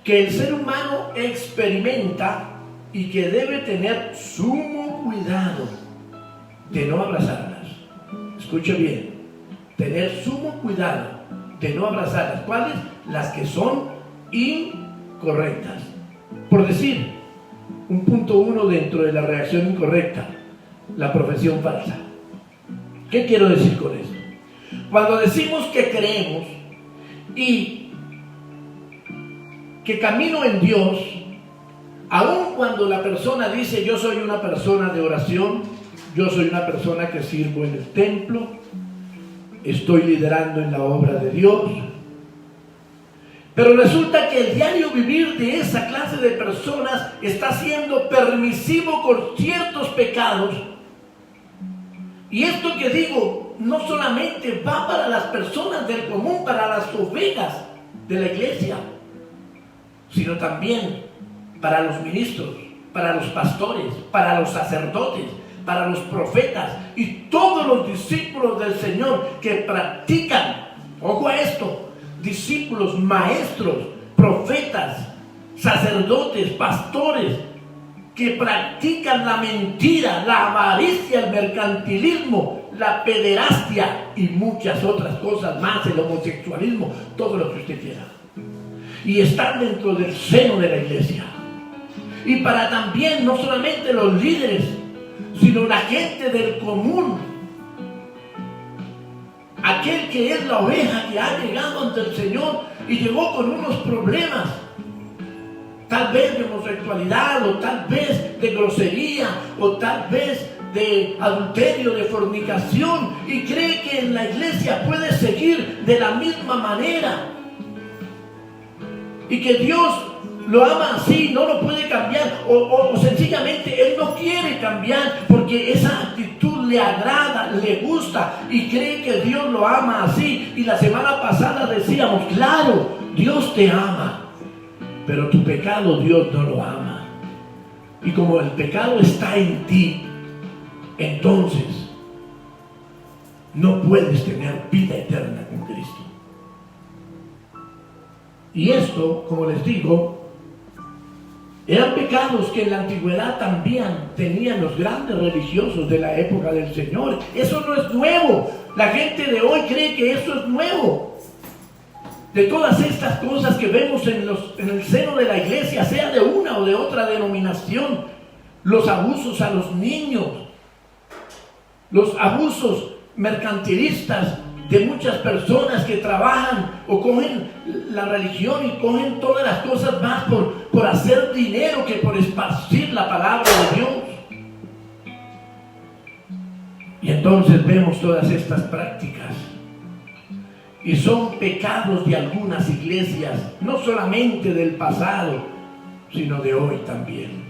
que el ser humano experimenta y que debe tener sumo cuidado de no abrazarlas. Escuche bien, tener sumo cuidado de no abrazarlas. ¿Cuáles? Las que son incorrectas. Por decir, un punto 1 dentro de la reacción incorrecta: la profesión falsa. ¿Qué quiero decir con esto? Cuando decimos que creemos y que camino en Dios, aun cuando la persona dice: yo soy una persona de oración, yo soy una persona que sirvo en el templo, estoy liderando en la obra de Dios, pero resulta que el diario vivir de esa clase de personas está siendo permisivo con ciertos pecados. Y esto que digo no solamente va para las personas del común, para las ovejas de la iglesia, sino también para los ministros, para los pastores, para los sacerdotes, para los profetas y todos los discípulos del Señor que practican, ojo a esto, discípulos, maestros, profetas, sacerdotes, pastores, que practican la mentira, la avaricia, el mercantilismo, la pederastia y muchas otras cosas más, el homosexualismo, todo lo que usted quiera. Y están dentro del seno de la iglesia. Y para también, no solamente los líderes, sino la gente del común, aquel que es la oveja que ha llegado ante el Señor y llegó con unos problemas, tal vez de homosexualidad, o tal vez de grosería, o tal vez de adulterio, de fornicación, y cree que en la iglesia puede seguir de la misma manera y que Dios lo ama así, no lo puede cambiar, o sencillamente Él no quiere cambiar porque esa actitud le agrada, le gusta y cree que Dios lo ama así. Y la semana pasada decíamos, claro, Dios te ama, pero tu pecado Dios no lo ama. Y como el pecado está en ti, entonces no puedes tener vida eterna con Cristo. Y esto, como les digo, Eran pecados que en la antigüedad también tenían los grandes religiosos de la época del Señor. Eso no es nuevo. La gente de hoy cree que eso es nuevo. De todas estas cosas que vemos en el seno de la iglesia, sea de una o de otra denominación, los abusos a los niños, los abusos mercantilistas de muchas personas que trabajan o cogen la religión y cogen todas las cosas más por hacer dinero que por esparcir la palabra de Dios. Y entonces vemos todas estas prácticas y son pecados de algunas iglesias, no solamente del pasado, sino de hoy también.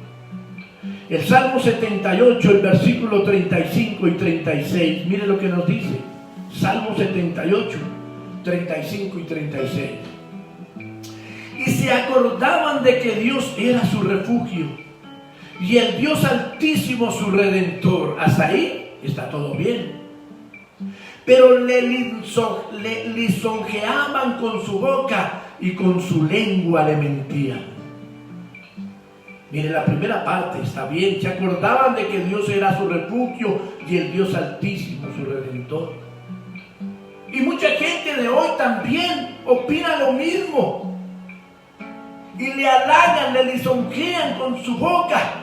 El Salmo 78, el versículo 35 y 36, mire lo que nos dice. Salmo 78, 35 y 36. Y se acordaban de que Dios era su refugio y el Dios Altísimo su Redentor. Hasta ahí está todo bien. Pero le lisonjeaban con su boca y con su lengua le mentían. Mire, la primera parte está bien. Se acordaban de que Dios era su refugio y el Dios Altísimo su Redentor. Y mucha gente de hoy también opina lo mismo. Y le halagan, le lisonjean con su boca.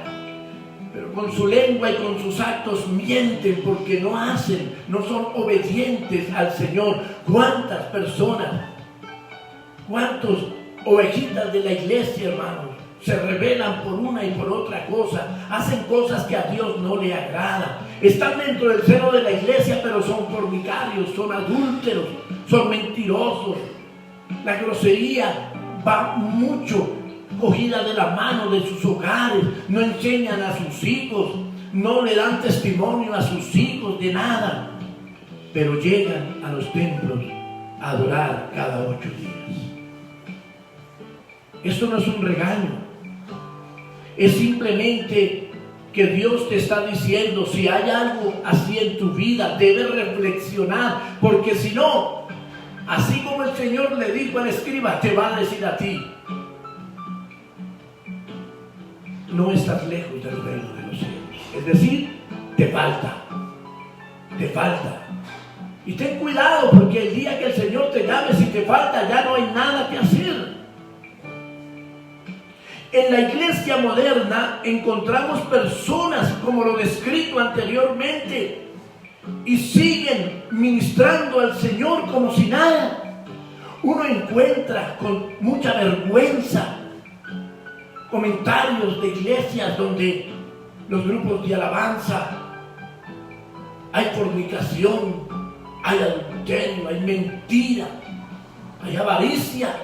Pero con su lengua y con sus actos mienten porque no hacen, no son obedientes al Señor. ¿Cuántas personas, cuántos ovejitas de la iglesia, hermanos, se rebelan por una y por otra cosa, hacen cosas que a Dios no le agrada, están dentro del seno de la iglesia, pero son fornicarios, son adúlteros, son mentirosos? La grosería va mucho cogida de la mano de sus hogares, no enseñan a sus hijos, no le dan testimonio a sus hijos de nada, pero llegan a los templos a adorar cada 8 días. Esto no es un regaño. Es simplemente que Dios te está diciendo, si hay algo así en tu vida, debes reflexionar, porque si no, así como el Señor le dijo al escriba, te va a decir a ti, no estás lejos del reino de los cielos. Es decir, te falta. Y ten cuidado, porque el día que el Señor te llame, si te falta, ya no hay nada que hacer. En la iglesia moderna encontramos personas, como lo descrito anteriormente, y siguen ministrando al Señor como si nada. Uno encuentra con mucha vergüenza comentarios de iglesias donde los grupos de alabanza hay fornicación, hay adulterio, hay mentira, hay avaricia.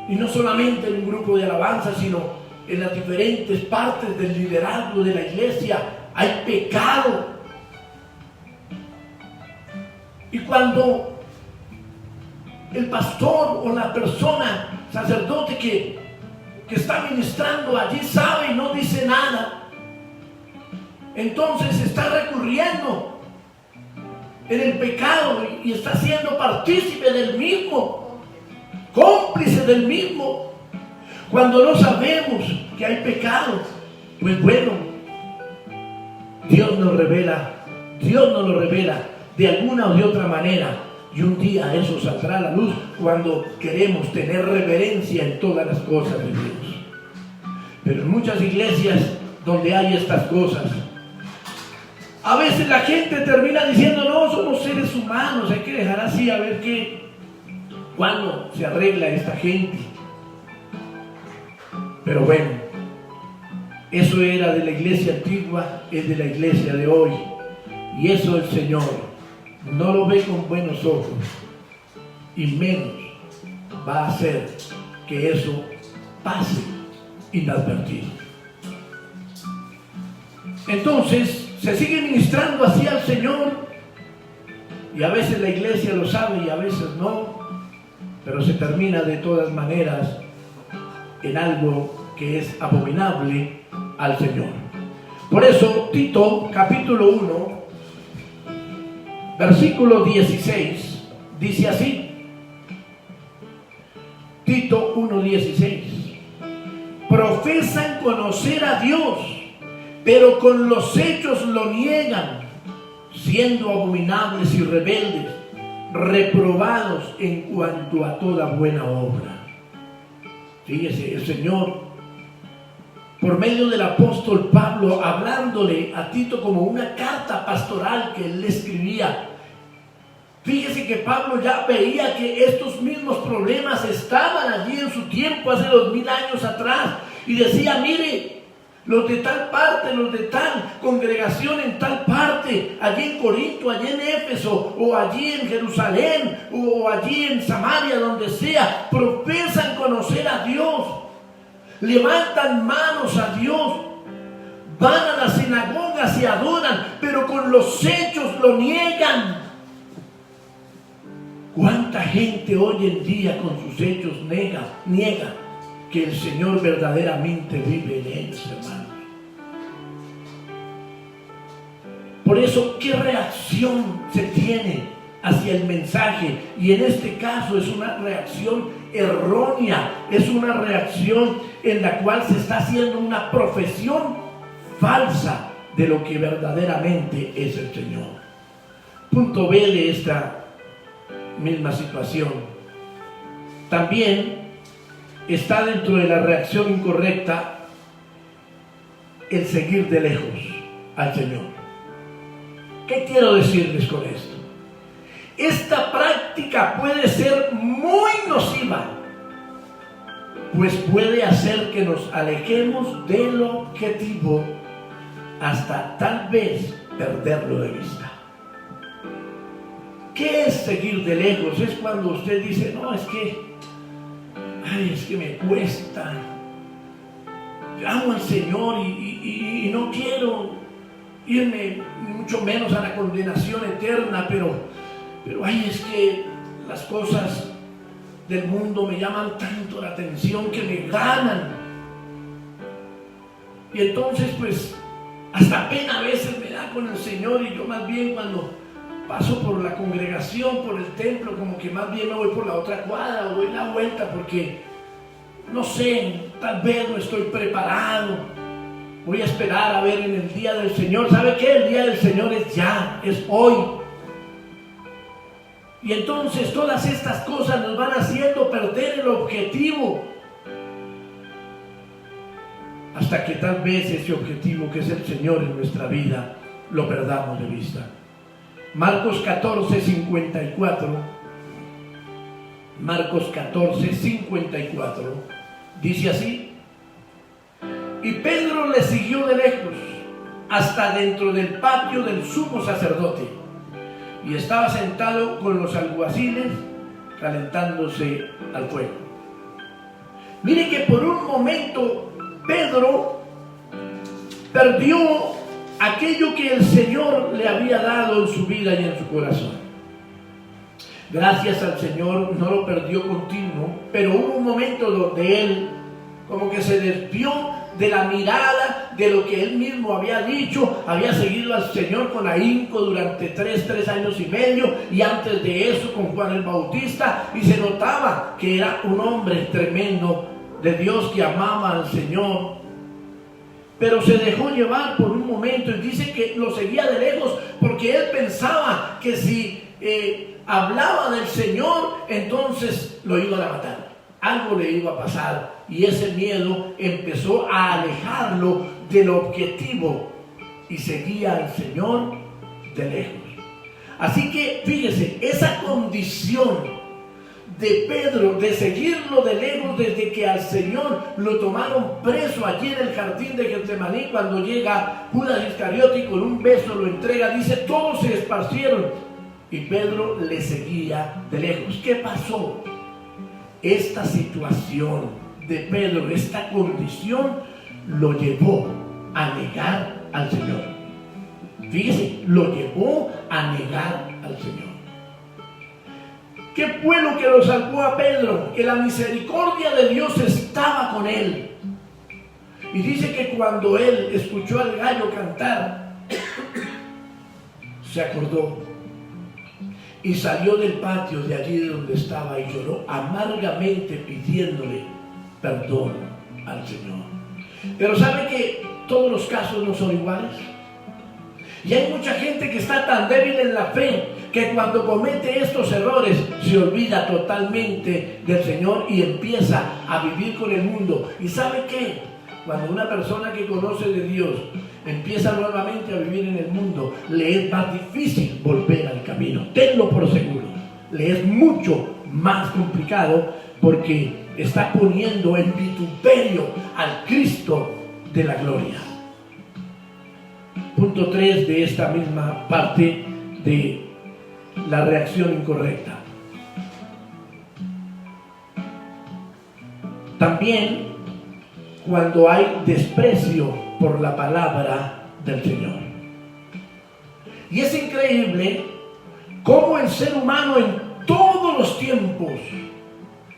Y no solamente en un grupo de alabanza, sino en las diferentes partes del liderazgo de la iglesia hay pecado. Y cuando el pastor o la persona, sacerdote que está ministrando allí sabe y no dice nada, entonces está recurriendo en el pecado y está siendo partícipe del mismo, cómplice del mismo. Cuando no sabemos que hay pecado, pues bueno, Dios nos lo revela de alguna o de otra manera, y un día eso saldrá a la luz cuando queremos tener reverencia en todas las cosas de Dios. Pero en muchas iglesias donde hay estas cosas, a veces la gente termina diciendo, no, somos seres humanos, hay que dejar así a ver cuándo se arregla esta gente. Pero bueno, eso era de la iglesia antigua, es de la iglesia de hoy, y eso el Señor no lo ve con buenos ojos, y menos va a hacer que eso pase inadvertido. Entonces se sigue ministrando así al Señor, y a veces la iglesia lo sabe y a veces no, pero se termina de todas maneras en algo que es abominable al Señor. Por eso Tito capítulo 1 versículo 16 dice así, Tito 1:16: profesan conocer a Dios, pero con los hechos lo niegan, siendo abominables y rebeldes, reprobados en cuanto a toda buena obra. Fíjese, el Señor, por medio del apóstol Pablo, hablándole a Tito como una carta pastoral que él le escribía. Fíjese que Pablo ya veía que estos mismos problemas estaban allí en su tiempo, hace 2000 años atrás, y decía: mire, los de tal parte, los de tal congregación en tal parte, allí en Corinto, allí en Éfeso, o allí en Jerusalén, o allí en Samaria, donde sea, profesan conocer a Dios, levantan manos a Dios, van a las sinagogas y adoran, pero con los hechos lo niegan. ¿Cuánta gente hoy en día con sus hechos niega que el Señor verdaderamente vive en ellos, hermanos? Por eso, ¿qué reacción se tiene hacia el mensaje? Y en este caso es una reacción errónea, es una reacción en la cual se está haciendo una profesión falsa de lo que verdaderamente es el Señor. Punto B de esta misma situación. También está dentro de la reacción incorrecta el seguir de lejos al Señor. ¿Qué quiero decirles con esto? Esta práctica puede ser muy nociva, pues puede hacer que nos alejemos del objetivo hasta tal vez perderlo de vista. ¿Qué es seguir de lejos? Es cuando usted dice: no, es que me cuesta, amo al Señor y no quiero irme mucho menos a la condenación eterna, pero es que las cosas del mundo me llaman tanto la atención que me ganan, y entonces pues hasta pena a veces me da con el Señor, y yo más bien cuando paso por la congregación, por el templo, como que más bien me voy por la otra cuadra o doy la vuelta, porque no sé, tal vez no estoy preparado, voy a esperar a ver en el día del Señor. ¿Sabe qué? El día del Señor es ya, es hoy. Y entonces todas estas cosas nos van haciendo perder el objetivo, hasta que tal vez ese objetivo, que es el Señor en nuestra vida, lo perdamos de vista. Marcos 14, 54. Marcos 14, 54. Dice así: y Pedro le siguió de lejos hasta dentro del patio del sumo sacerdote, y estaba sentado con los alguaciles calentándose al fuego. Mire que por un momento Pedro perdió aquello que el Señor le había dado en su vida y en su corazón. Gracias al Señor no lo perdió continuo, pero hubo un momento donde él como que se desvió de la mirada de lo que él mismo había dicho. Había seguido al Señor con ahínco durante tres años y medio, y antes de eso con Juan el Bautista, y se notaba que era un hombre tremendo de Dios que amaba al Señor. Pero se dejó llevar por un momento, y dice que lo seguía de lejos porque él pensaba que si hablaba del Señor, entonces lo iban a matar, algo le iba a pasar, y ese miedo empezó a alejarlo del objetivo, y seguía al Señor de lejos. Así que fíjese, esa condición de Pedro, de seguirlo de lejos, desde que al Señor lo tomaron preso allí en el jardín de Getsemaní, cuando llega Judas Iscariote y con un beso lo entrega, dice: todos se esparcieron y Pedro le seguía de lejos. ¿Qué pasó? Esta situación de Pedro, esta condición, lo llevó a negar al Señor. Fíjese, lo llevó a negar al Señor. ¿Qué fue lo que lo salvó a Pedro? Que la misericordia de Dios estaba con él. Y dice que cuando él escuchó al gallo cantar, se acordó y salió del patio de allí donde estaba y lloró amargamente pidiéndole perdón al Señor. Pero ¿sabe que todos los casos no son iguales? Y hay mucha gente que está tan débil en la fe que cuando comete estos errores se olvida totalmente del Señor y empieza a vivir con el mundo. ¿Y sabe qué? Cuando una persona que conoce de Dios empieza nuevamente a vivir en el mundo, le es más difícil volver al camino. Tenlo por seguro. Le es mucho más complicado porque está poniendo en vituperio al Cristo de la gloria. Punto 3 de esta misma parte de la reacción incorrecta. También cuando hay desprecio por la palabra del Señor. Y es increíble cómo el ser humano en todos los tiempos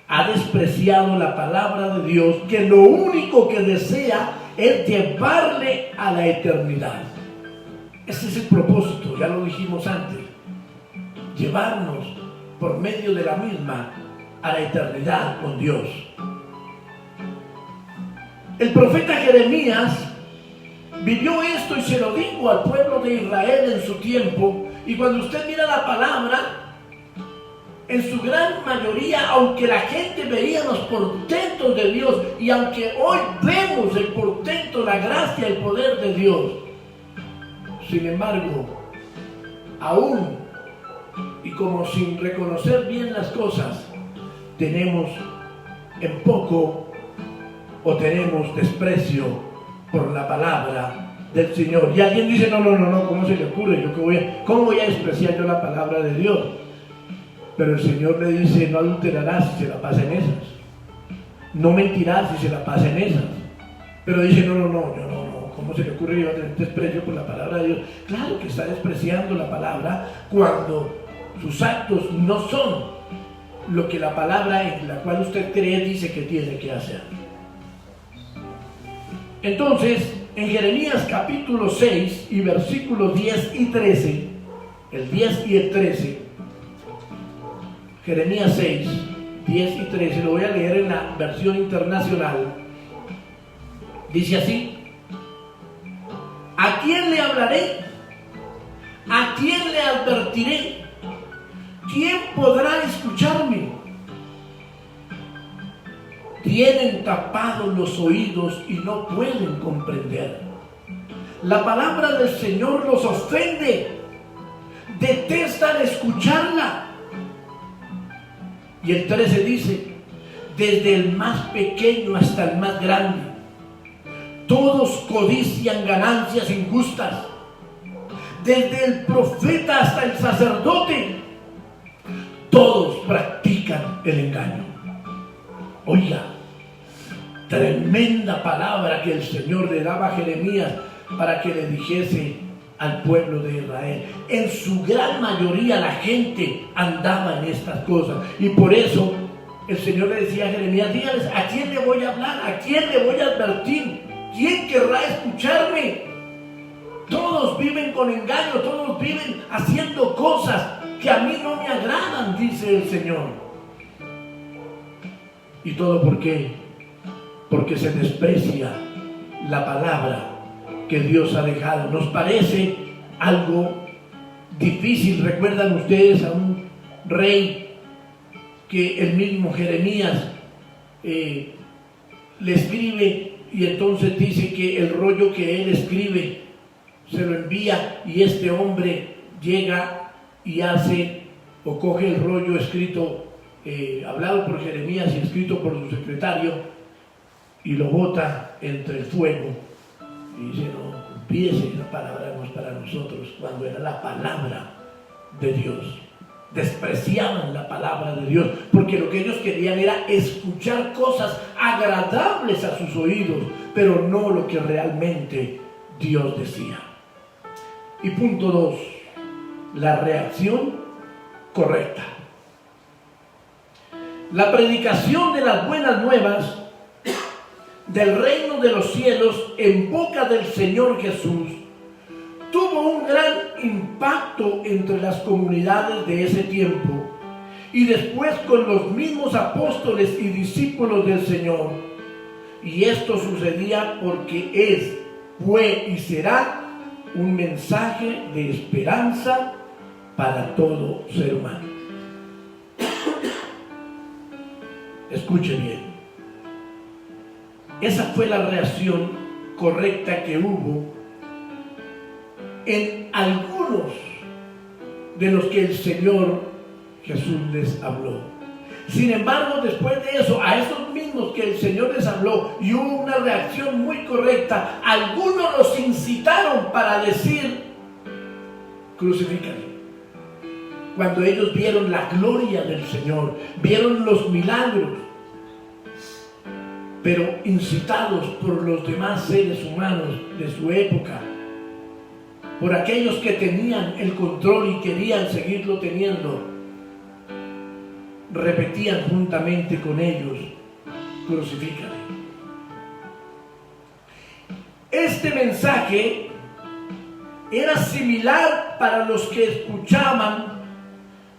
ha despreciado la palabra de Dios, que lo único que desea es llevarle a la eternidad. Ese es el propósito, ya lo dijimos antes, llevarnos por medio de la misma a la eternidad con Dios. El profeta Jeremías vivió esto y se lo dijo al pueblo de Israel en su tiempo. Y cuando usted mira la palabra, en su gran mayoría, aunque la gente veía los portentos de Dios, y aunque hoy vemos el portento, la gracia, el poder de Dios, sin embargo, aún y como sin reconocer bien las cosas, tenemos en poco o tenemos desprecio por la palabra del Señor. Y alguien dice, no, ¿cómo se le ocurre? ¿Cómo voy a despreciar yo la palabra de Dios? Pero el Señor le dice, no adulterarás si se la pasa en esas. No mentirás si se la pasa en esas. Pero dice, no, ¿cómo se le ocurre yo tener desprecio por la palabra de Dios? Claro que está despreciando la palabra cuando sus actos no son lo que la palabra en la cual usted cree dice que tiene que hacer. Entonces, en Jeremías capítulo 6 y versículos 10 y 13, el 10 y el 13, Jeremías 6, 10 y 13, lo voy a leer en la versión internacional. Dice así: ¿a quién le hablaré? ¿A quién le advertiré? ¿Quién podrá escucharme? Tienen tapados los oídos y no pueden comprender. La palabra del Señor los ofende. Detestan escucharla. Y el 13 dice: desde el más pequeño hasta el más grande, todos codician ganancias injustas. Desde el profeta hasta el sacerdote, todos practican el engaño. Oiga, tremenda palabra que el Señor le daba a Jeremías para que le dijese al pueblo de Israel. En su gran mayoría la gente andaba en estas cosas, y por eso el Señor le decía a Jeremías: dígales, ¿a quién le voy a hablar? ¿A quién le voy a advertir? ¿Quién querrá escucharme? Todos viven con engaño, todos viven haciendo cosas que a mí no me agradan, dice el Señor. ¿Y todo por qué? Porque se desprecia la palabra que Dios ha dejado. Nos parece algo difícil. ¿Recuerdan ustedes a un rey que el mismo Jeremías le escribe, y entonces dice que el rollo que él escribe se lo envía, y este hombre llega y hace o coge el rollo escrito, hablado por Jeremías y escrito por su secretario, y lo bota entre el fuego y dice: no, olvídese, esa palabra no es para nosotros, cuando era la palabra de Dios. Despreciaban la palabra de Dios porque lo que ellos querían era escuchar cosas agradables a sus oídos, pero no lo que realmente Dios decía. Y punto 2, la reacción correcta. La predicación de las buenas nuevas del reino de los cielos en boca del Señor Jesús tuvo un gran impacto entre las comunidades de ese tiempo, y después con los mismos apóstoles y discípulos del Señor. Y esto sucedía porque es, fue y será un mensaje de esperanza para todo ser humano. Escuche bien. Esa fue la reacción correcta que hubo en algunos de los que el Señor Jesús les habló. Sin embargo, después de eso, a esos mismos que el Señor les habló y hubo una reacción muy correcta, algunos los incitaron para decir: crucifícale. Cuando ellos vieron la gloria del Señor, vieron los milagros, pero incitados por los demás seres humanos de su época, por aquellos que tenían el control y querían seguirlo teniendo, repetían juntamente con ellos: crucifícale. Este mensaje era similar para los que escuchaban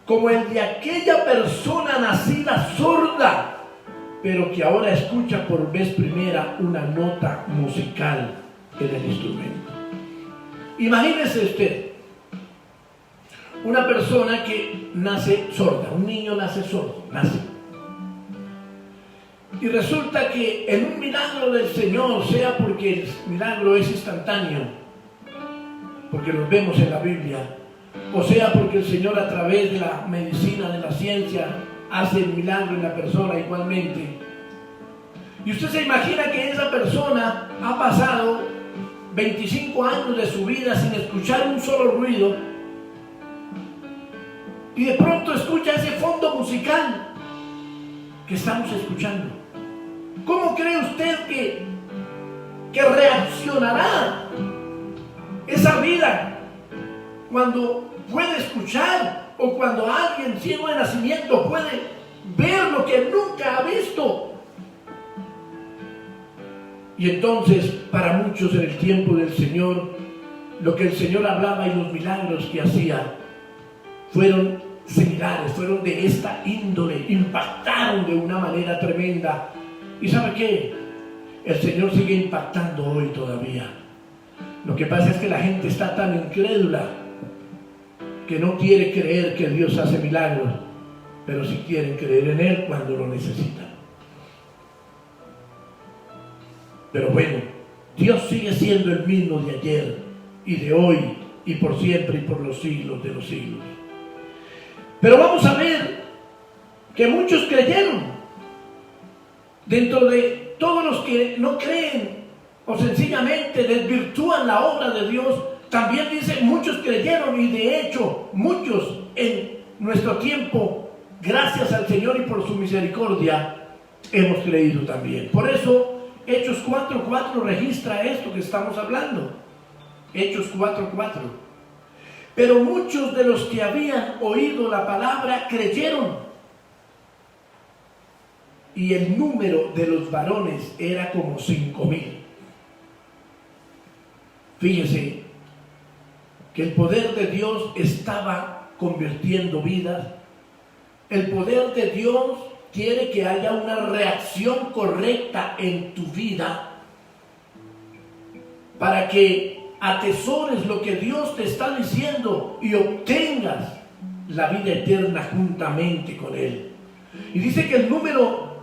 como el de aquella persona nacida sorda, pero que ahora escucha por vez primera una nota musical en el instrumento. Imagínese usted una persona que nace sorda, un niño nace sordo, y resulta que en un milagro del Señor, sea porque el milagro es instantáneo, porque lo vemos en la Biblia, o sea porque el Señor a través de la medicina, de la ciencia, hace el milagro en la persona igualmente. Y usted se imagina que esa persona ha pasado 25 años de su vida sin escuchar un solo ruido, y de pronto escucha ese fondo musical que estamos escuchando. ¿Cómo cree usted que reaccionará esa vida cuando puede escuchar, o cuando alguien ciego de nacimiento puede ver lo que nunca ha visto? Y entonces, para muchos en el tiempo del Señor, lo que el Señor hablaba y los milagros que hacía fueron similares, fueron de esta índole, impactaron de una manera tremenda. ¿Y sabe qué? El Señor sigue impactando hoy todavía. Lo que pasa es que la gente está tan incrédula que no quiere creer que Dios hace milagros, pero sí quieren creer en Él cuando lo necesitan. Pero bueno, Dios sigue siendo el mismo de ayer y de hoy y por siempre y por los siglos de los siglos. Pero vamos a ver que muchos creyeron. Dentro de todos los que no creen o sencillamente desvirtúan la obra de Dios, también dice muchos creyeron, y de hecho muchos en nuestro tiempo, gracias al Señor y por su misericordia, hemos creído también. Por eso Hechos 4:4 registra esto que estamos hablando. Hechos 4:4. Pero muchos de los que habían oído la palabra creyeron, y el número de los varones era como 5,000. Fíjese que el poder de Dios estaba convirtiendo vidas. El poder de Dios quiere que haya una reacción correcta en tu vida para que atesores lo que Dios te está diciendo y obtengas la vida eterna juntamente con Él. Y dice que el número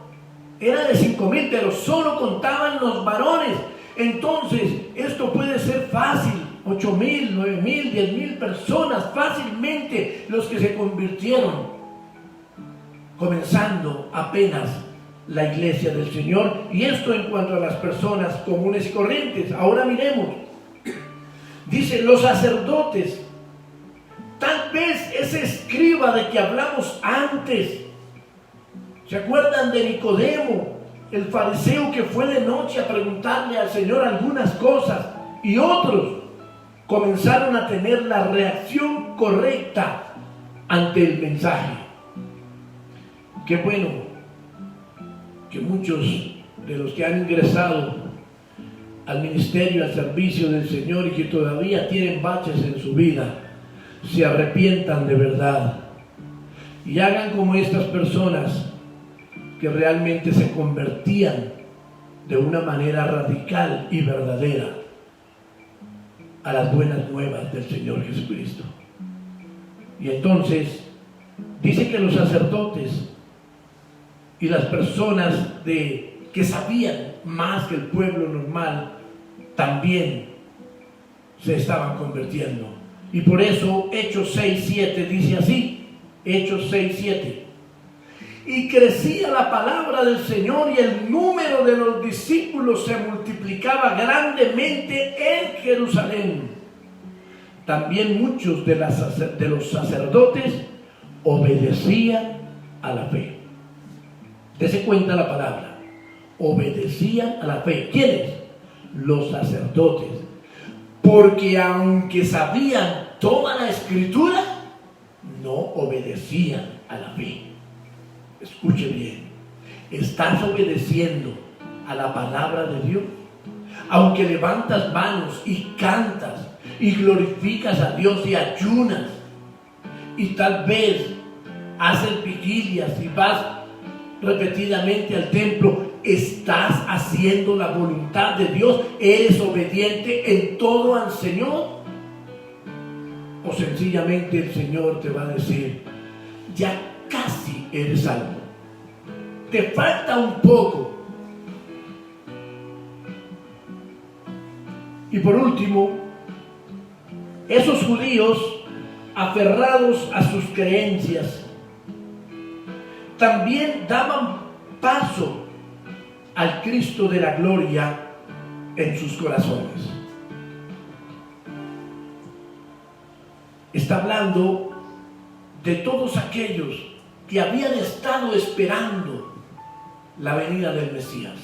era de 5,000, pero solo contaban los varones. Entonces, esto puede ser fácil: 8,000, 9,000, 10,000 personas, fácilmente los que se convirtieron, comenzando apenas la iglesia del Señor. Y esto en cuanto a las personas comunes y corrientes. Ahora miremos. Dice, los sacerdotes, tal vez ese escriba de que hablamos antes, ¿se acuerdan de Nicodemo, el fariseo que fue de noche a preguntarle al Señor algunas cosas? Y otros comenzaron a tener la reacción correcta ante el mensaje. Qué bueno que muchos de los que han ingresado al ministerio, al servicio del Señor, y que todavía tienen baches en su vida, se arrepientan de verdad y hagan como estas personas que realmente se convertían de una manera radical y verdadera a las buenas nuevas del Señor Jesucristo. Y entonces dice que los sacerdotes y las personas que sabían más que el pueblo normal también se estaban convirtiendo. Y por eso Hechos 6:7 dice así, Hechos 6:7: y crecía la palabra del Señor y el número de los discípulos se multiplicaba grandemente en Jerusalén. También muchos de los sacerdotes obedecían a la fe. Dese cuenta la palabra, obedecían a la fe. ¿Quiénes? Los sacerdotes. Porque aunque sabían toda la escritura, no obedecían a la fe. Escuche bien, ¿estás obedeciendo a la palabra de Dios? Aunque levantas manos y cantas y glorificas a Dios y ayunas y tal vez haces vigilias y vas repetidamente al templo, ¿estás haciendo la voluntad de Dios? ¿Eres obediente en todo al Señor? O sencillamente el Señor te va a decir, ya casi eres salvo, te falta un poco. Y por último, esos judíos aferrados a sus creencias también daban paso al Cristo de la gloria en sus corazones. Está hablando de todos aquellos que habían estado esperando la venida del Mesías.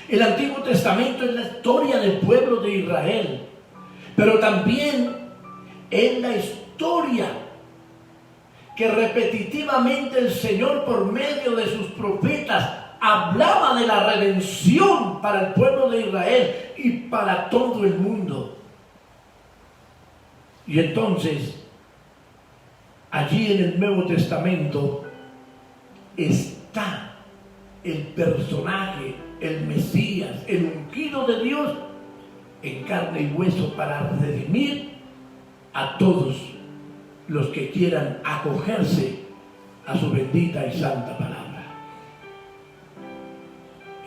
El Antiguo Testamento es la historia del pueblo de Israel, pero también es la historia que repetitivamente el Señor, por medio de sus profetas, hablaba de la redención para el pueblo de Israel y para todo el mundo. Y entonces, allí en el Nuevo Testamento está el personaje, el Mesías, el ungido de Dios en carne y hueso para redimir a todos los que quieran acogerse a su bendita y santa palabra.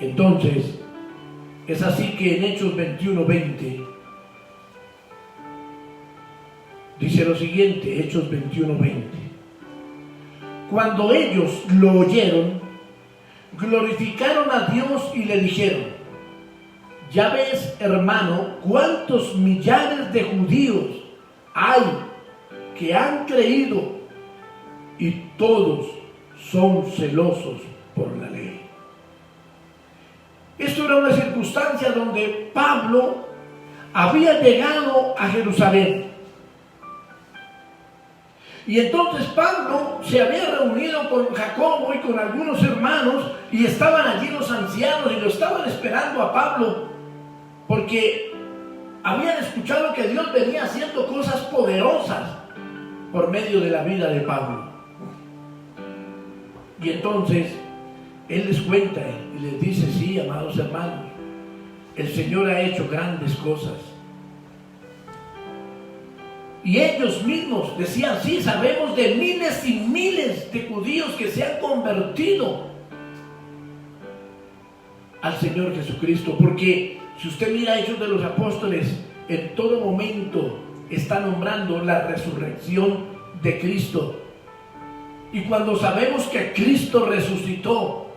Entonces, es así que en Hechos 21:20 dice lo siguiente, Hechos 21:20: cuando ellos lo oyeron, glorificaron a Dios y le dijeron: ya ves, hermano, cuántos millares de judíos hay que han creído y todos son celosos por la ley. Esto era una circunstancia donde Pablo había llegado a Jerusalén. Y entonces Pablo se había reunido con Jacobo y con algunos hermanos, y estaban allí los ancianos y lo estaban esperando a Pablo, porque habían escuchado que Dios venía haciendo cosas poderosas por medio de la vida de Pablo. Y entonces él les cuenta y les dice: sí, amados hermanos, el Señor ha hecho grandes cosas. Y ellos mismos decían: sí, sabemos de miles y miles de judíos que se han convertido al Señor Jesucristo. Porque si usted mira Hechos de los Apóstoles, en todo momento está nombrando la resurrección de Cristo. Y cuando sabemos que Cristo resucitó,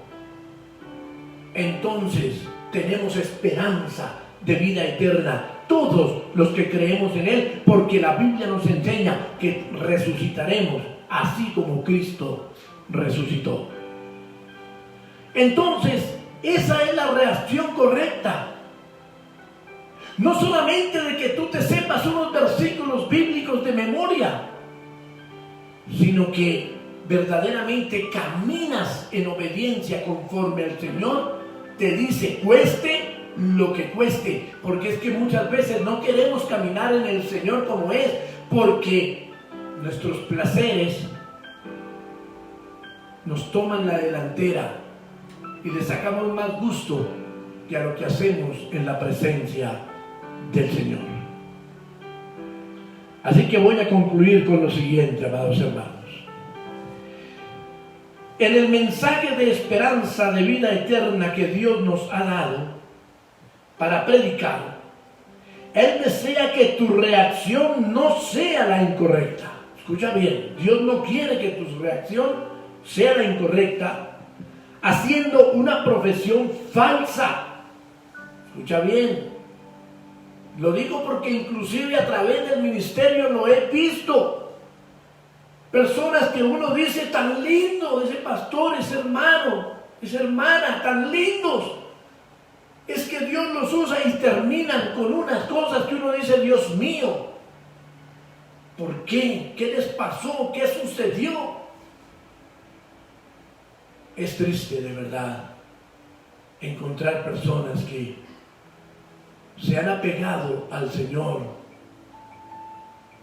entonces tenemos esperanza de vida eterna, todos los que creemos en Él, porque la Biblia nos enseña que resucitaremos así como Cristo resucitó. Entonces, esa es la reacción correcta. No solamente de que tú te sepas unos versículos bíblicos de memoria, sino que verdaderamente caminas en obediencia conforme al Señor te dice, cueste lo que cueste. Porque es que muchas veces no queremos caminar en el Señor como es, porque nuestros placeres nos toman la delantera y le sacamos más gusto que a lo que hacemos en la presencia del Señor. Así que voy a concluir con lo siguiente, amados hermanos. En el mensaje de esperanza de vida eterna que Dios nos ha dado para predicar, Él desea que tu reacción no sea la incorrecta. Escucha bien, Dios no quiere que tu reacción sea la incorrecta, haciendo una profesión falsa. Escucha bien, lo digo porque inclusive a través del ministerio lo he visto. Personas que uno dice tan lindo, ese pastor, ese hermano, esa hermana, tan lindos. Es que Dios los usa y terminan con unas cosas que uno dice, Dios mío, ¿por qué? ¿Qué les pasó? ¿Qué sucedió? Es triste de verdad encontrar personas que se han apegado al Señor,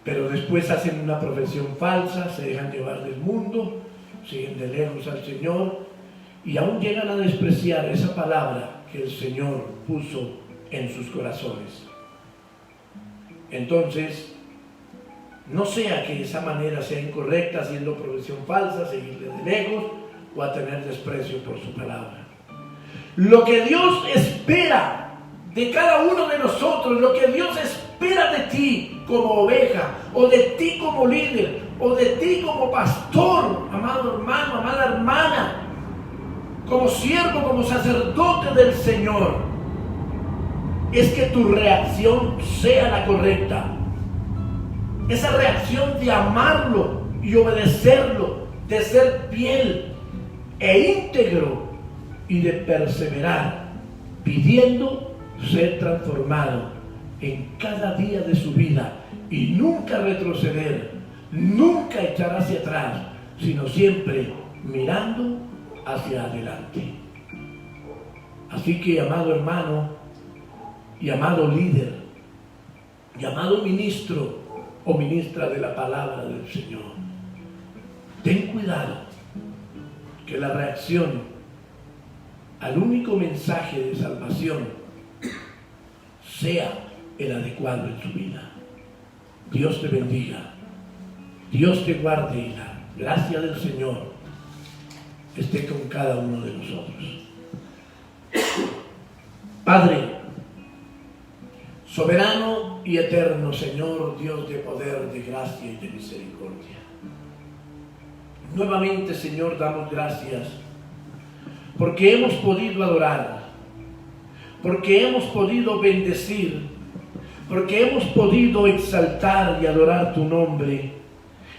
pero después hacen una profesión falsa, se dejan llevar del mundo, siguen de lejos al Señor y aún llegan a despreciar esa palabra que el Señor puso en sus corazones. Entonces, no sea que esa manera sea incorrecta, haciendo profesión falsa, seguirle de lejos o a tener desprecio por su palabra. Lo que Dios espera de cada uno de nosotros, lo que Dios espera de ti como oveja, o de ti como líder, o de ti como pastor, amado hermano, amada hermana, como siervo, como sacerdote del Señor, es que tu reacción sea la correcta. Esa reacción de amarlo y obedecerlo, de ser fiel e íntegro y de perseverar, pidiendo ser transformado en cada día de su vida y nunca retroceder, nunca echar hacia atrás, sino siempre mirando hacia adelante. Así que, amado hermano y amado líder y amado ministro o ministra de la palabra del Señor, ten cuidado que la reacción al único mensaje de salvación sea el adecuado en su vida. Dios te bendiga, Dios te guarde y la gracia del Señor esté con cada uno de nosotros. Padre, soberano y eterno Señor, Dios de poder, de gracia y de misericordia, nuevamente, Señor, damos gracias porque hemos podido adorar, porque hemos podido bendecir, porque hemos podido exaltar y adorar tu nombre,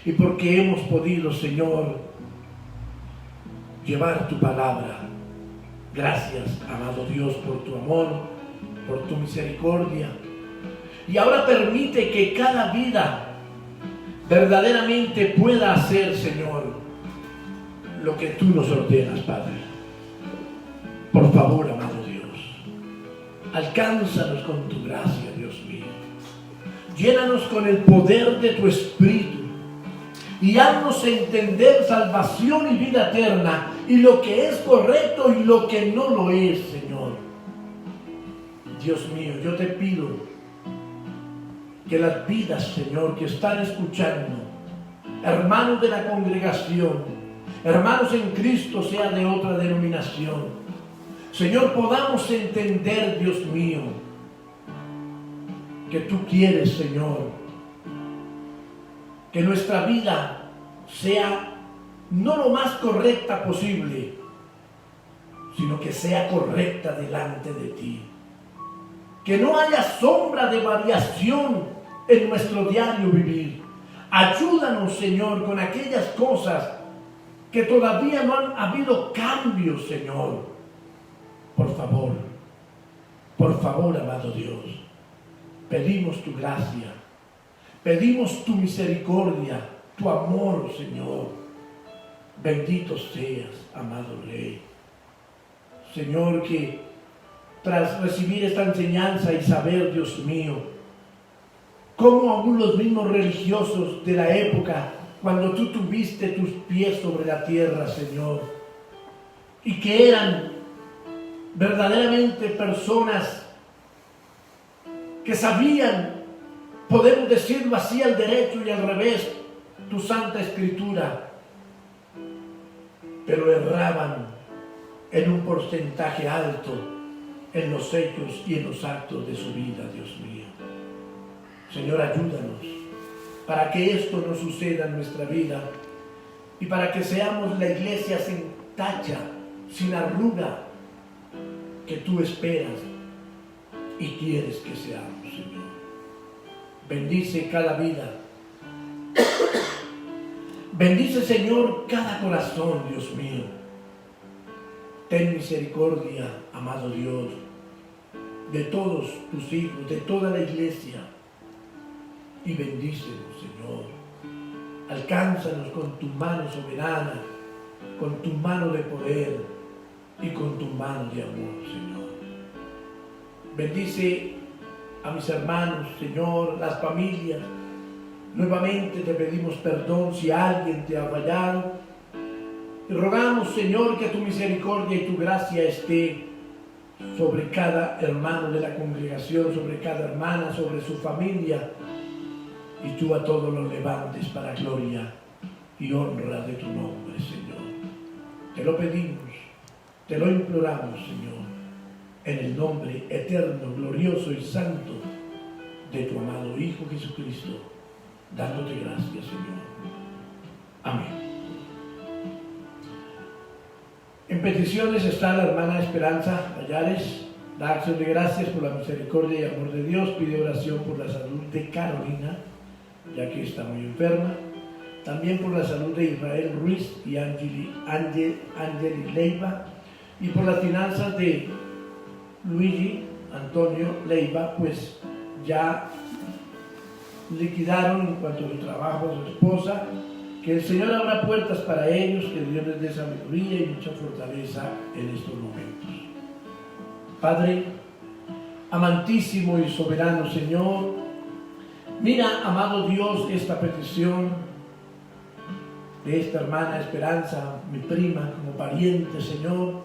y porque hemos podido, Señor, llevar tu palabra. Gracias, amado Dios, por tu amor, por tu misericordia. Y ahora permite que cada vida verdaderamente pueda hacer, Señor, lo que tú nos ordenas, Padre. Por favor, amado Dios, alcánzanos con tu gracia, Dios mío. Llénanos con el poder de tu Espíritu y haznos entender salvación y vida eterna, y lo que es correcto y lo que no lo es, Señor. Dios mío, yo te pido que las vidas, Señor, que están escuchando, hermanos de la congregación, hermanos en Cristo, sea de otra denominación, Señor, podamos entender, Dios mío, que tú quieres, Señor, que nuestra vida sea no lo más correcta posible, sino que sea correcta delante de ti. Que no haya sombra de variación en nuestro diario vivir. Ayúdanos, Señor, con aquellas cosas que todavía no han habido cambios, Señor. Por favor, amado Dios, pedimos tu gracia, pedimos tu misericordia, tu amor, Señor. Bendito seas, amado Rey. Señor, que tras recibir esta enseñanza y saber, Dios mío, cómo aún los mismos religiosos de la época, cuando tú tuviste tus pies sobre la tierra, Señor, y que eran verdaderamente personas que sabían, podemos decirlo así, al derecho y al revés, tu Santa Escritura, pero erraban en un porcentaje alto en los hechos y en los actos de su vida, Dios mío. Señor, ayúdanos para que esto no suceda en nuestra vida y para que seamos la iglesia sin tacha, sin arruga, que tú esperas y quieres que seamos, Señor. Bendice cada vida. Bendice, Señor, cada corazón, Dios mío. Ten misericordia, amado Dios, de todos tus hijos, de toda la iglesia. Y bendícenos, Señor. Alcánzanos con tu mano soberana, con tu mano de poder y con tu mano de amor, Señor. Bendice a mis hermanos, Señor, las familias. Nuevamente te pedimos perdón si alguien te ha fallado. Y rogamos, Señor, que tu misericordia y tu gracia esté sobre cada hermano de la congregación, sobre cada hermana, sobre su familia. Y tú a todos los levantes para gloria y honra de tu nombre, Señor. Te lo pedimos, te lo imploramos, Señor, en el nombre eterno, glorioso y santo de tu amado Hijo Jesucristo, dándote gracias, Señor. Amén. En peticiones está la hermana Esperanza Payares. Da acción de gracias por la misericordia y amor de Dios. Pide oración por la salud de Carolina, ya que está muy enferma. También por la salud de Israel Ruiz y Angeli Leiva. Y por las finanzas de Luigi Antonio Leiva, pues ya liquidaron en cuanto a su trabajo a su esposa. Que el Señor abra puertas para ellos, que Dios les dé sabiduría y mucha fortaleza en estos momentos. Padre, amantísimo y soberano Señor, mira, amado Dios, esta petición de esta hermana Esperanza, mi prima, como pariente, Señor.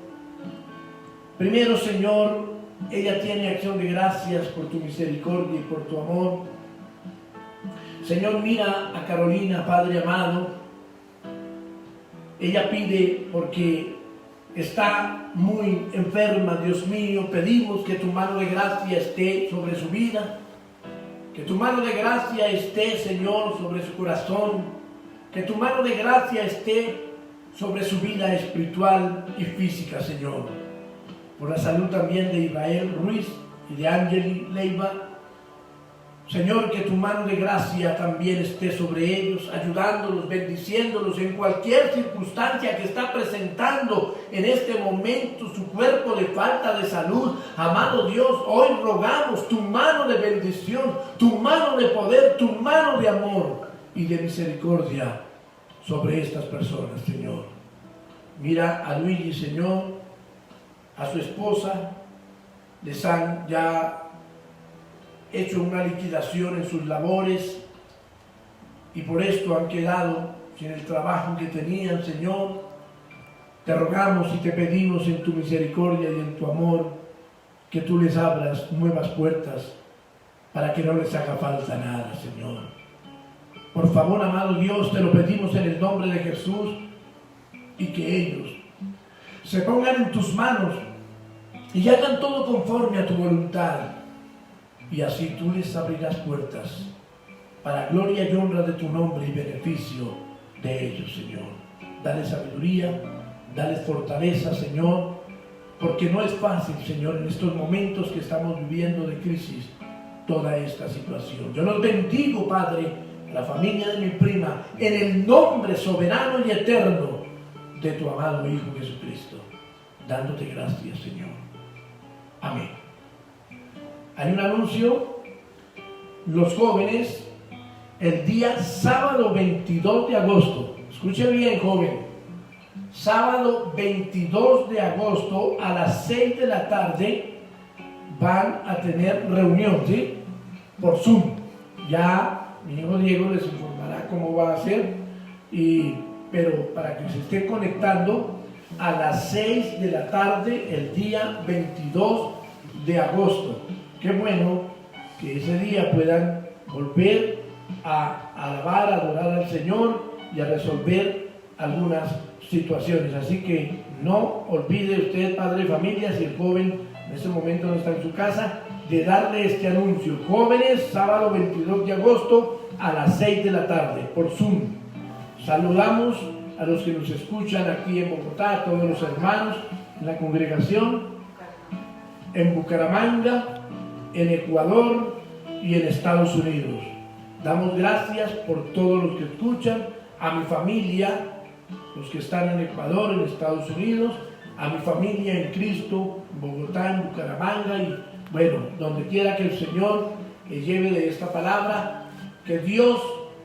Primero, Señor, ella tiene acción de gracias por tu misericordia y por tu amor. Señor, mira a Carolina, Padre amado. Ella pide porque está muy enferma, Dios mío. Pedimos que tu mano de gracia esté sobre su vida. Que tu mano de gracia esté, Señor, sobre su corazón. Que tu mano de gracia esté sobre su vida espiritual y física, Señor. Por la salud también de Israel Ruiz y de Angeli Leiva. Señor, que tu mano de gracia también esté sobre ellos, ayudándolos, bendiciéndolos en cualquier circunstancia que está presentando en este momento su cuerpo de falta de salud. Amado Dios, hoy rogamos tu mano de bendición, tu mano de poder, tu mano de amor y de misericordia sobre estas personas, Señor. Mira a Luigi, Señor, a su esposa, les han ya hecho una liquidación en sus labores y por esto han quedado sin el trabajo que tenían, Señor. Te rogamos y te pedimos en tu misericordia y en tu amor que tú les abras nuevas puertas para que no les haga falta nada, Señor. Por favor, amado Dios, te lo pedimos en el nombre de Jesús, y que ellos se pongan en tus manos y hagan todo conforme a tu voluntad. Y así tú les abrirás puertas para gloria y honra de tu nombre y beneficio de ellos, Señor. Dale sabiduría, dale fortaleza, Señor, porque no es fácil, Señor, en estos momentos que estamos viviendo de crisis, toda esta situación. Yo los bendigo, Padre, a la familia de mi prima, en el nombre soberano y eterno de tu amado Hijo Jesucristo, dándote gracias, Señor. Amén. Hay un anuncio. Los jóvenes, el día sábado 22 de agosto, escuche bien, joven, sábado 22 de agosto a las 6 de la tarde van a tener reunión, ¿sí? Por Zoom. Ya mi hijo Diego les informará cómo va a ser, pero para que se estén conectando, a las 6 de la tarde el día 22 de agosto. Qué bueno que ese día puedan volver a alabar, a adorar al Señor y a resolver algunas situaciones. Así que no olvide usted, padre de familia, si el joven en este momento no está en su casa, de darle este anuncio. Jóvenes, sábado 22 de agosto a las 6 de la tarde por Zoom. Saludamos a los que nos escuchan aquí en Bogotá, a todos los hermanos en la congregación, en Bucaramanga, en Ecuador y en Estados Unidos. Damos gracias por todos los que escuchan, a mi familia, los que están en Ecuador, en Estados Unidos, a mi familia en Cristo, en Bogotá, en Bucaramanga y bueno, donde quiera que el Señor lleve de esta palabra. Que Dios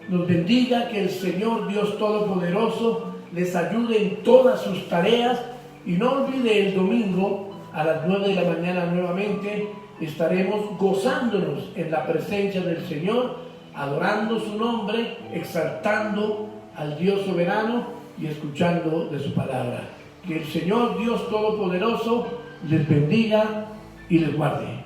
nos bendiga, que el Señor Dios Todopoderoso les ayude en todas sus tareas y no olvide el domingo a las 9 de la mañana nuevamente estaremos gozándonos en la presencia del Señor, adorando su nombre, exaltando al Dios soberano y escuchando de su palabra. Que el Señor Dios Todopoderoso les bendiga y les guarde.